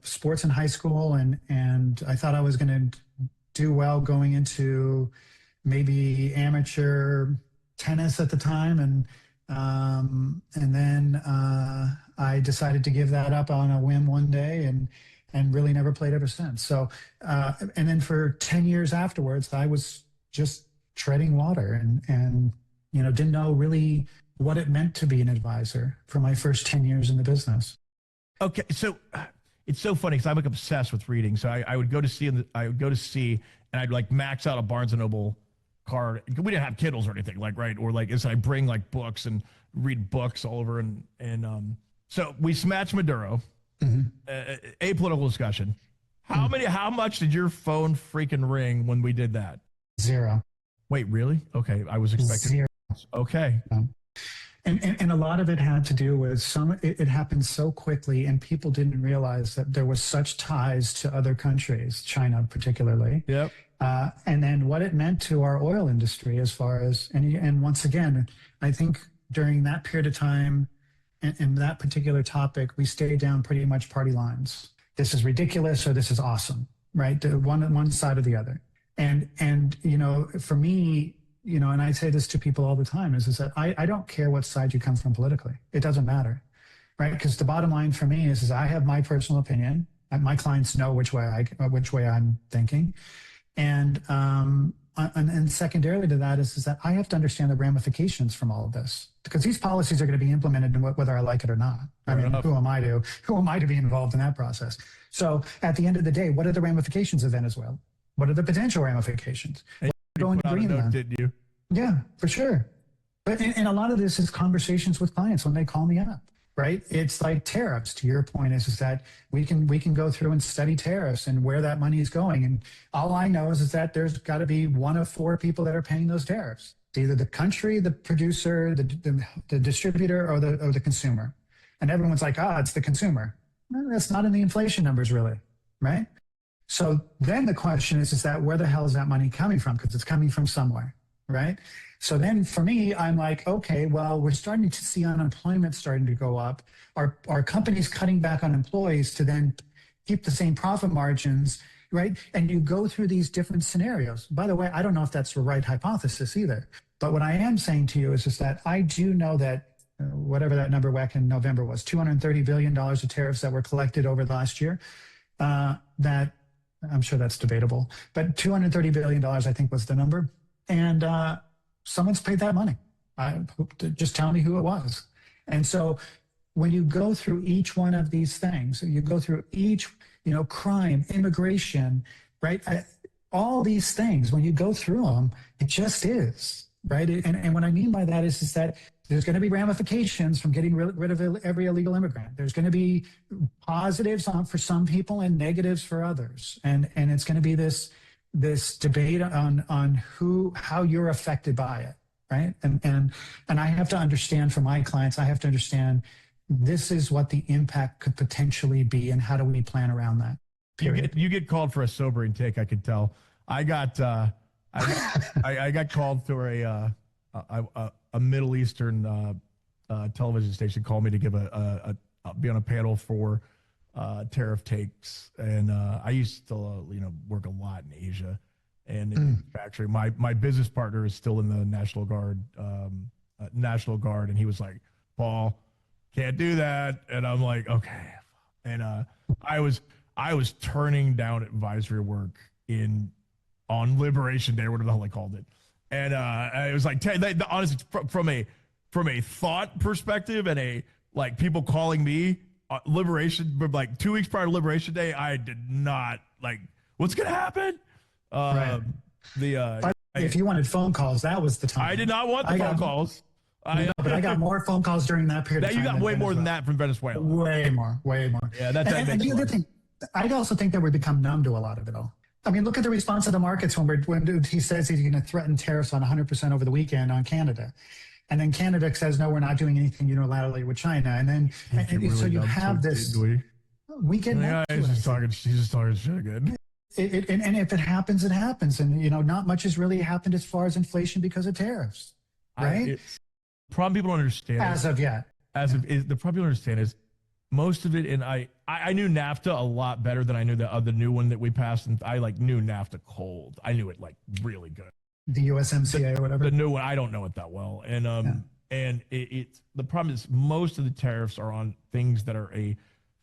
sports in high school, and I thought I was going to do well going into maybe amateur tennis at the time. And then I decided to give that up on a whim one day, and really never played ever since. So, and then for 10 years afterwards, I was just treading water and didn't know really what it meant to be an advisor for my first 10 years in the business. Okay. So it's so funny because I'm like obsessed with reading. So I would go to see, and I'd like max out a Barnes and Noble card. We didn't have Kindles or anything I bring like books and read books all over. And so we smashed Maduro, apolitical discussion. How much did your phone freaking ring when we did that? 0. Wait, really? Okay. I was expecting 0. Okay. And a lot of it had to do with it happened so quickly, and people didn't realize that there was such ties to other countries, China particularly. Yep. And then what it meant to our oil industry as far as, and once again, I think during that period of time and that particular topic, we stayed down pretty much party lines. This is ridiculous or this is awesome, right? One side or the other. And for me, and I say this to people all the time, is that I don't care what side you come from politically. It doesn't matter, right? Because the bottom line for me is I have my personal opinion. My clients know which way I'm thinking. And secondarily to that is that I have to understand the ramifications from all of this, because these policies are going to be implemented whether I like it or not. I mean, who am I to be involved in that process? So at the end of the day, what are the ramifications of Venezuela? What are the potential ramifications? Going to Greenland, didn't you? Yeah, for sure. But and a lot of this is conversations with clients when they call me up. right? It's like tariffs. To your point is that we can go through and study tariffs and where that money is going. And all I know is that there's got to be one of four people that are paying those tariffs. It's either the country, the producer, the distributor, or the consumer. And everyone's like, it's the consumer. Well, that's not in the inflation numbers, really, right? So then the question is that where the hell is that money coming from? Because it's coming from somewhere, right? So then for me, I'm like, okay, well, we're starting to see unemployment starting to go up. Are companies cutting back on employees to then keep the same profit margins, right? And you go through these different scenarios. By the way, I don't know if that's the right hypothesis either. But what I am saying to you is that I do know that whatever that number back in November was, $230 billion of tariffs that were collected over the last year, that I'm sure that's debatable, but $230 billion, I think, was the number. And someone's paid that money. Just tell me who it was. And so when you go through each one of these things, you go through each, crime, immigration, right? All these things, when you go through them, it just is, right? And what I mean by that is that there's going to be ramifications from getting rid of every illegal immigrant. There's going to be positives for some people and negatives for others. And it's going to be this debate on how you're affected by it, right? And I have to understand for my clients, I have to understand this is what the impact could potentially be and how do we plan around that. Period. You get called for a sobering take, I could tell. I got called to a Middle Eastern television station called me to give be on a panel for tariff takes, and I used to work a lot in Asia and in manufacturing. My business partner is still in the National Guard, and he was like, Paul, can't do that, and I'm like, okay, and I was turning down advisory work on Liberation Day, or whatever the hell they called it. And it was like, honestly, from a thought perspective and people calling me like 2 weeks prior to Liberation Day, I did not what's going to happen? Right. If you wanted phone calls, that was the time. I did not want the phone calls. But I got more phone calls during that period of time. You got way more than that from Venezuela. Way more. Yeah, that and the other thing, I also think that we become numb to a lot of it all. I mean, look at the response of the markets when he says he's going to threaten tariffs on 100% over the weekend on Canada. And then Canada says, no, we're not doing anything unilaterally with China. And then, so you have this. We get he's just talking shit again. And if it happens, it happens. And, not much has really happened as far as inflation because of tariffs, right? The problem people don't understand. As of yet. The problem people don't understand is most of it, and I knew NAFTA a lot better than I knew the new one that we passed, and I knew NAFTA cold. I knew it really good. The USMCA or whatever. The new one, I don't know it that well, and it's the problem is most of the tariffs are on things that are a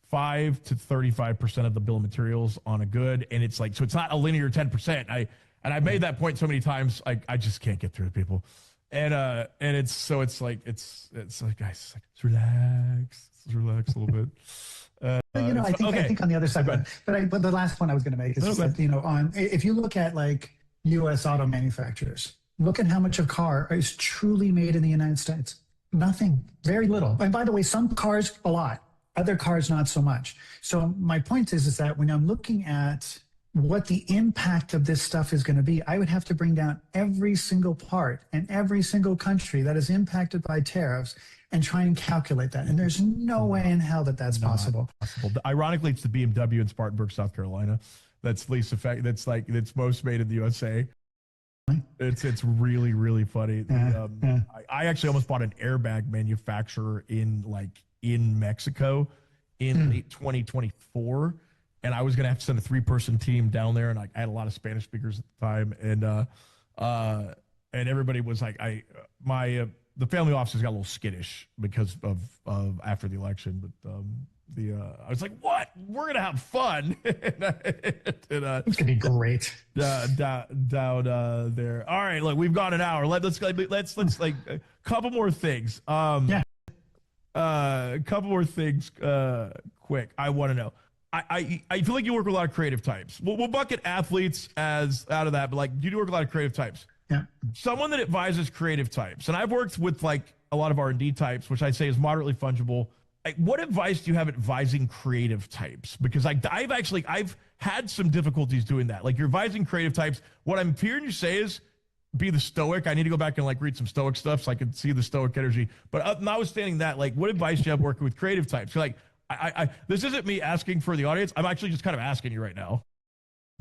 5 to 35% of the bill of materials on a good, and it's so it's not a linear 10%. I've made that point so many times, I just can't get through to people, and it's guys, let's relax a little bit. I think on the other side, but the last point I was going to make is that, if you look at U.S. auto manufacturers, look at how much of car is truly made in the United States. Nothing, very little. And by the way, some cars a lot, other cars not so much. So my point is that when I'm looking at what the impact of this stuff is going to be, I would have to bring down every single part and every single country that is impacted by tariffs and try and calculate that. And there's no way in hell that that's possible. Ironically, it's the BMW in Spartanburg, South Carolina. That's least effect. That's it's most made in the USA. It's really, really funny. I actually almost bought an airbag manufacturer in Mexico in late 2024. And I was going to have to send a 3-person team down there. And I had a lot of Spanish speakers at the time. And everybody was the family offices got a little skittish because of after the election. But I was like, what? We're going to have fun. It's going to be great. Down there. All right, look, we've got an hour. Let's a couple more things. A couple more things quick. I want to know. I feel like you work with a lot of creative types. We'll bucket athletes as out of that, but you do work with a lot of creative types. Yeah. Someone that advises creative types, and I've worked with a lot of R&D types, which I say is moderately fungible. like, what advice do you have advising creative types? Because I've had some difficulties doing that. Like, you're advising creative types. What I'm hearing you say is be the stoic. I need to go back and like read some stoic stuff so I can see the stoic energy. But notwithstanding that, like, what advice do you have working with creative types? You're like, this isn't me asking for the audience. I'm actually just kind of asking you right now.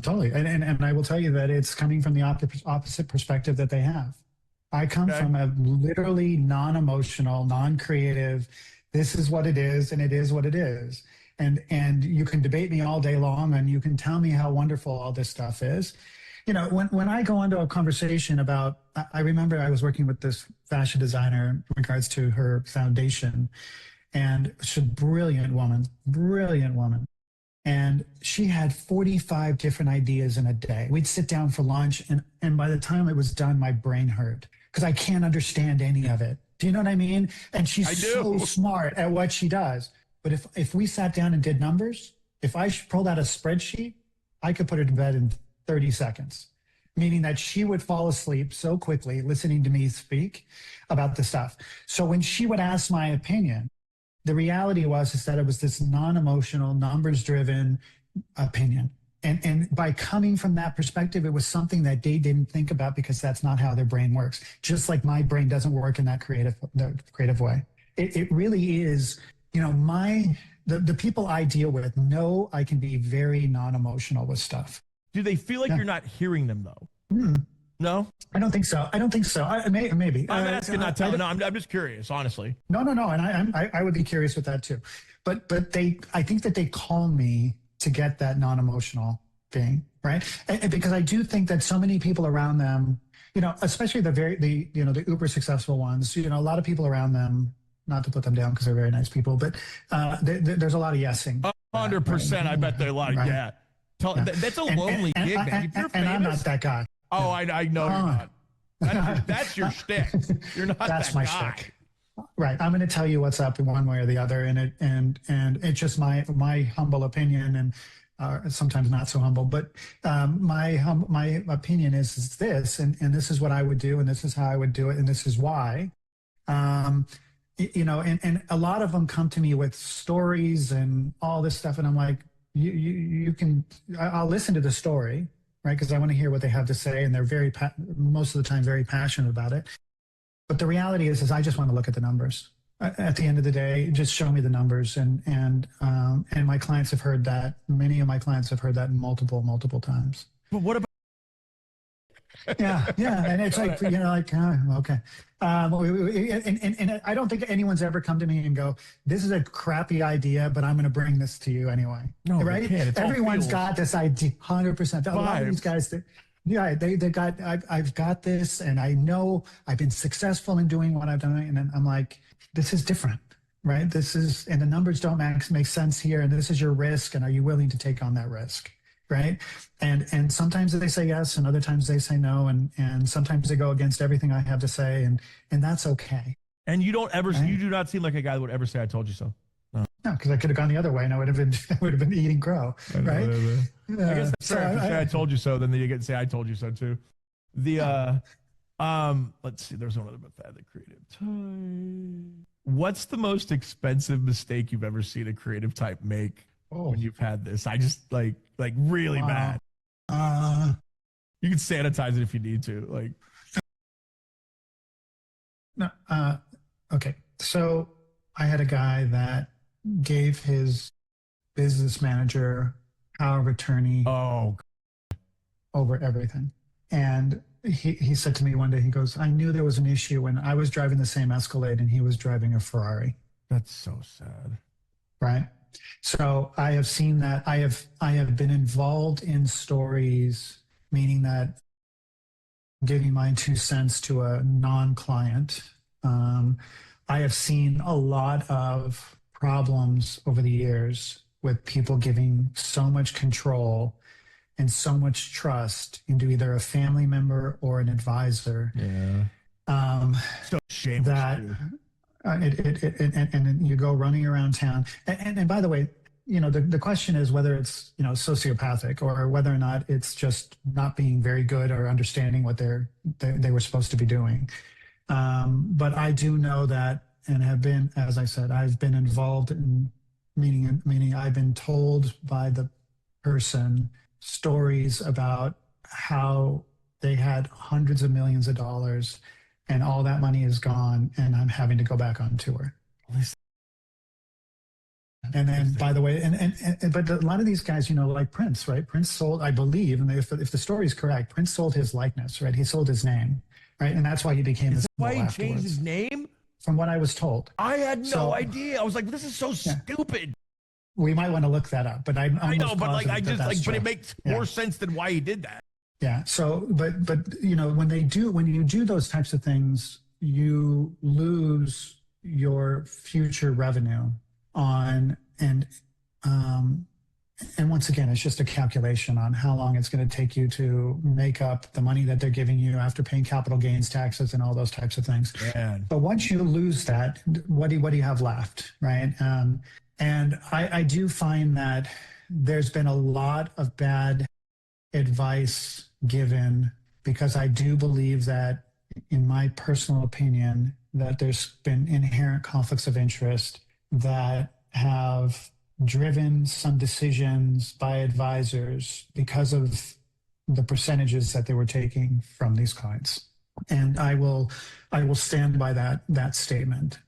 Totally. And I will tell you that it's coming from the opposite perspective that they have. I come from a literally non-emotional, non-creative, this is what it is, and it is what it is. And you can debate me all day long, and you can tell me how wonderful all this stuff is. You know, when I go into a conversation about, I remember I was working with this fashion designer in regards to her foundation, and she's a brilliant woman. And she had 45 different ideas in a day. We'd sit down for lunch, and by the time it was done, my brain hurt because I can't understand any of it. Do you know what I mean? And she's so smart at what she does. But if we sat down and did numbers, if I pulled out a spreadsheet, I could put her to bed in 30 seconds, meaning that she would fall asleep so quickly listening to me speak about the stuff. So when she would ask my opinion, the reality is that it was this non-emotional, numbers-driven opinion. And by coming from that perspective, it was something that they didn't think about because that's not how their brain works. Just like my brain doesn't work in that creative way. It really is, you know, the people I deal with know I can be very non-emotional with stuff. Do they feel like you're not hearing them though? No, I don't think so. Maybe. I'm asking, not telling. No, I'm just curious, honestly. No. And I would be curious with that too. But I think that they call me to get that non-emotional thing, right? And because I do think that so many people around them, you know, especially the uber successful ones, you know, a lot of people around them, not to put them down because they're very nice people, but there's a lot of yesing. 100%. Right? I bet there are a lot of That's a lonely gig, man. If you're famous, and I'm not that guy. Oh, I know you're not. That's your shtick. You're not that's that my guy. shtick. Right. I'm going to tell you what's up in one way or the other, and it's just my humble opinion, and sometimes not so humble, but my opinion is this, and this is what I would do, and this is how I would do it, and this is why. You know, and a lot of them come to me with stories and all this stuff, and I'm like, I'll listen to the story, right? Because I want to hear what they have to say, and they're most of the time very passionate about it. But the reality is I just want to look at the numbers. At the end of the day, just show me the numbers, and my clients have heard that. Many of my clients have heard that multiple times. But what about? Yeah, and it's like, you know, like okay, and I don't think anyone's ever come to me and go, "This is a crappy idea, but I'm going to bring this to you anyway." No, right? Everyone's got this idea, 100%. A lot of these guys, they got. I've got this, and I know I've been successful in doing what I've done, and I'm like, this is different, right? This is, and the numbers don't make sense here, and this is your risk, and are you willing to take on that risk? Right. And sometimes they say yes, and other times they say no. And sometimes they go against everything I have to say. And that's okay. And you don't ever, right? You do not seem like a guy that would ever say, "I told you so." No, because I could have gone the other way and I would have been eating crow. Right. I guess that's fair. If you say "I told you so," then you get to say "I told you so" too. Let's see, there's one other method, the creative type. What's the most expensive mistake you've ever seen a creative type make? When you've had this, I just like really bad. You can sanitize it if you need to. Like, no. Okay. So I had a guy that gave his business manager power of attorney over everything, and he said to me one day, he goes, "I knew there was an issue when I was driving the same Escalade and he was driving a Ferrari." That's so sad. Right. So I have seen that. I have been involved in stories, meaning that giving my 2 cents to a non-client. I have seen a lot of problems over the years with people giving so much control and so much trust into either a family member or an advisor. Yeah. So shameless that. And you go running around town. And by the way, you know, the question is whether it's, you know, sociopathic or whether or not it's just not being very good or understanding what they were supposed to be doing. But I do know that and have been, as I said, I've been involved in meaning I've been told by the person stories about how they had hundreds of millions of dollars and all that money is gone and I'm having to go back on tour. And then, by the way, but a lot of these guys, you know, like Prince, right? Prince sold, I believe, and if the story is correct, Prince sold his likeness, right? He sold his name, right? And that's why he became. Is that why he changed his name? From what I was told, I had no idea. I was like, this is so stupid. We might want to look that up, but I know, but like but it makes more sense than why he did that. Yeah. So, but you know, when you do those types of things, you lose your future revenue on and once again, it's just a calculation on how long it's going to take you to make up the money that they're giving you after paying capital gains taxes and all those types of things. Man. But once you lose that, what do you have left, right? And I do find that there's been a lot of bad advice given because I do believe that, in my personal opinion, that there's been inherent conflicts of interest that have driven some decisions by advisors because of the percentages that they were taking from these clients. And I will stand by that statement.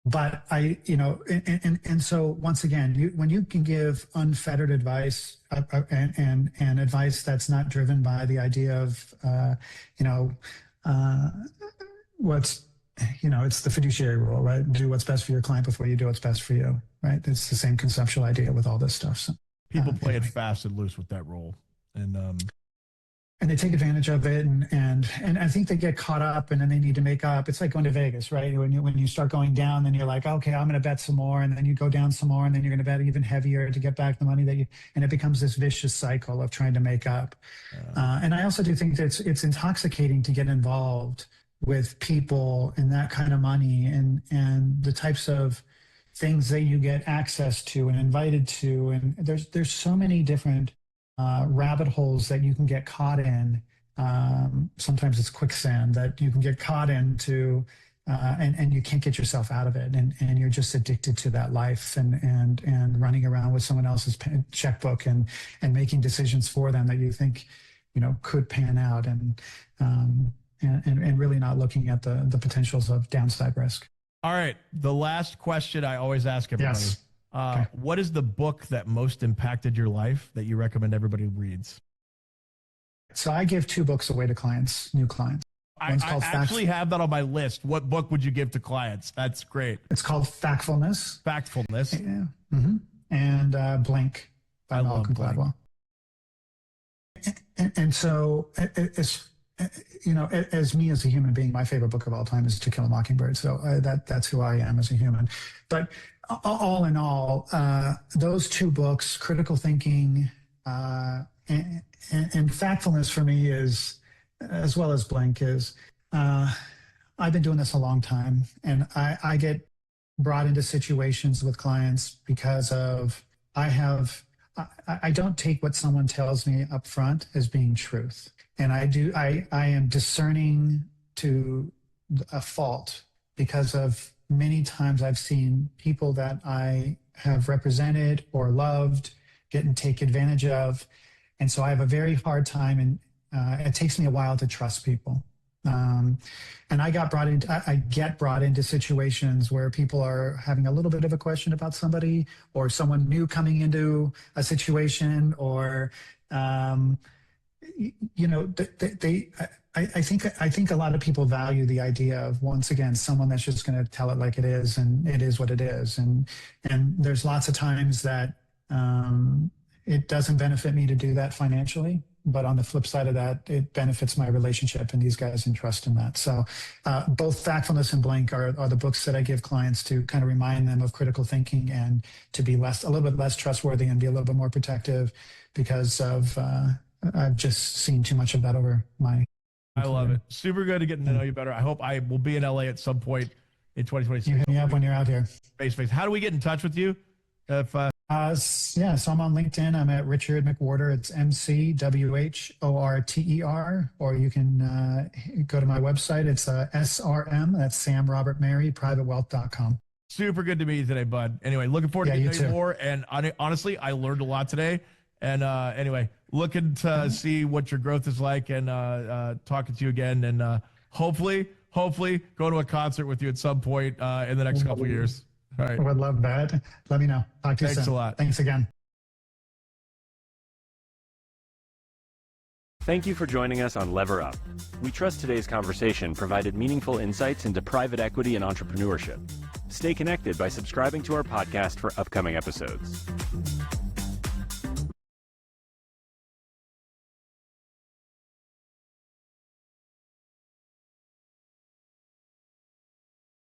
But and so once again, when you can give unfettered advice and advice that's not driven by the idea of, it's the fiduciary rule, right? Do what's best for your client before you do what's best for you, right? It's the same conceptual idea with all this stuff. So, people play it fast and loose with that role. And they take advantage of it, and I think they get caught up, and then they need to make up. It's like going to Vegas, right? When you start going down, then you're like, okay, I'm going to bet some more, and then you go down some more, and then you're going to bet even heavier to get back the money and it becomes this vicious cycle of trying to make up. And I also do think that it's intoxicating to get involved with people and that kind of money and the types of things that you get access to and invited to, and there's so many different rabbit holes that you can get caught in. Sometimes it's quicksand that you can get caught into, and you can't get yourself out of it, and you're just addicted to that life and running around with someone else's checkbook and making decisions for them that you think could pan out, and really not looking at the potentials of downside risk. All right, the last question I always ask everybody. Yes. Okay. What is the book that most impacted your life that you recommend everybody reads? So I give 2 books away to clients, new clients. I actually have that on my list. What book would you give to clients? That's great. It's called Factfulness. Factfulness. Yeah. Mm-hmm. And Blink by Malcolm Gladwell. And so it's, as me as a human being, my favorite book of all time is To Kill a Mockingbird. So that's who I am as a human. But all in all, those 2 books, Critical Thinking and Factfulness for me is, as well as Blink, is I've been doing this a long time, and I get brought into situations with clients because of I don't take what someone tells me up front as being truth. And I am discerning to a fault because of many times I've seen people that I have represented or loved get taken advantage of. And so I have a very hard time, and it takes me a while to trust people. And I get brought into situations where people are having a little bit of a question about somebody, or someone new coming into a situation, or I think a lot of people value the idea of, once again, someone that's just going to tell it like it is, and it is what it is. And there's lots of times that it doesn't benefit me to do that financially, but on the flip side of that, it benefits my relationship and these guys entrust in that. So both Factfulness and Blink are the books that I give clients to kind of remind them of critical thinking and to be a little bit less trustworthy and be a little bit more protective, because of I've just seen too much of that over my I love it. Super good to getting to know you better. I hope I will be in LA at some point in 2026. You hit me up when you're out here. Face. How do we get in touch with you? Yeah, so I'm on LinkedIn. I'm at Richard McWhorter. It's McWhorter, or you can go to my website. It's SRM, that's Sam Robert Mary, privatewealth.com. Super good to meet you today, bud. Anyway, looking forward to getting more. And honestly, I learned a lot today. And anyway, looking to see what your growth is like, and talking to you again. And hopefully go to a concert with you at some point in the next couple of years. All right. I would love that. Let me know. Talk to you soon. Thanks a lot. Thanks again. Thank you for joining us on Lever Up. We trust today's conversation provided meaningful insights into private equity and entrepreneurship. Stay connected by subscribing to our podcast for upcoming episodes.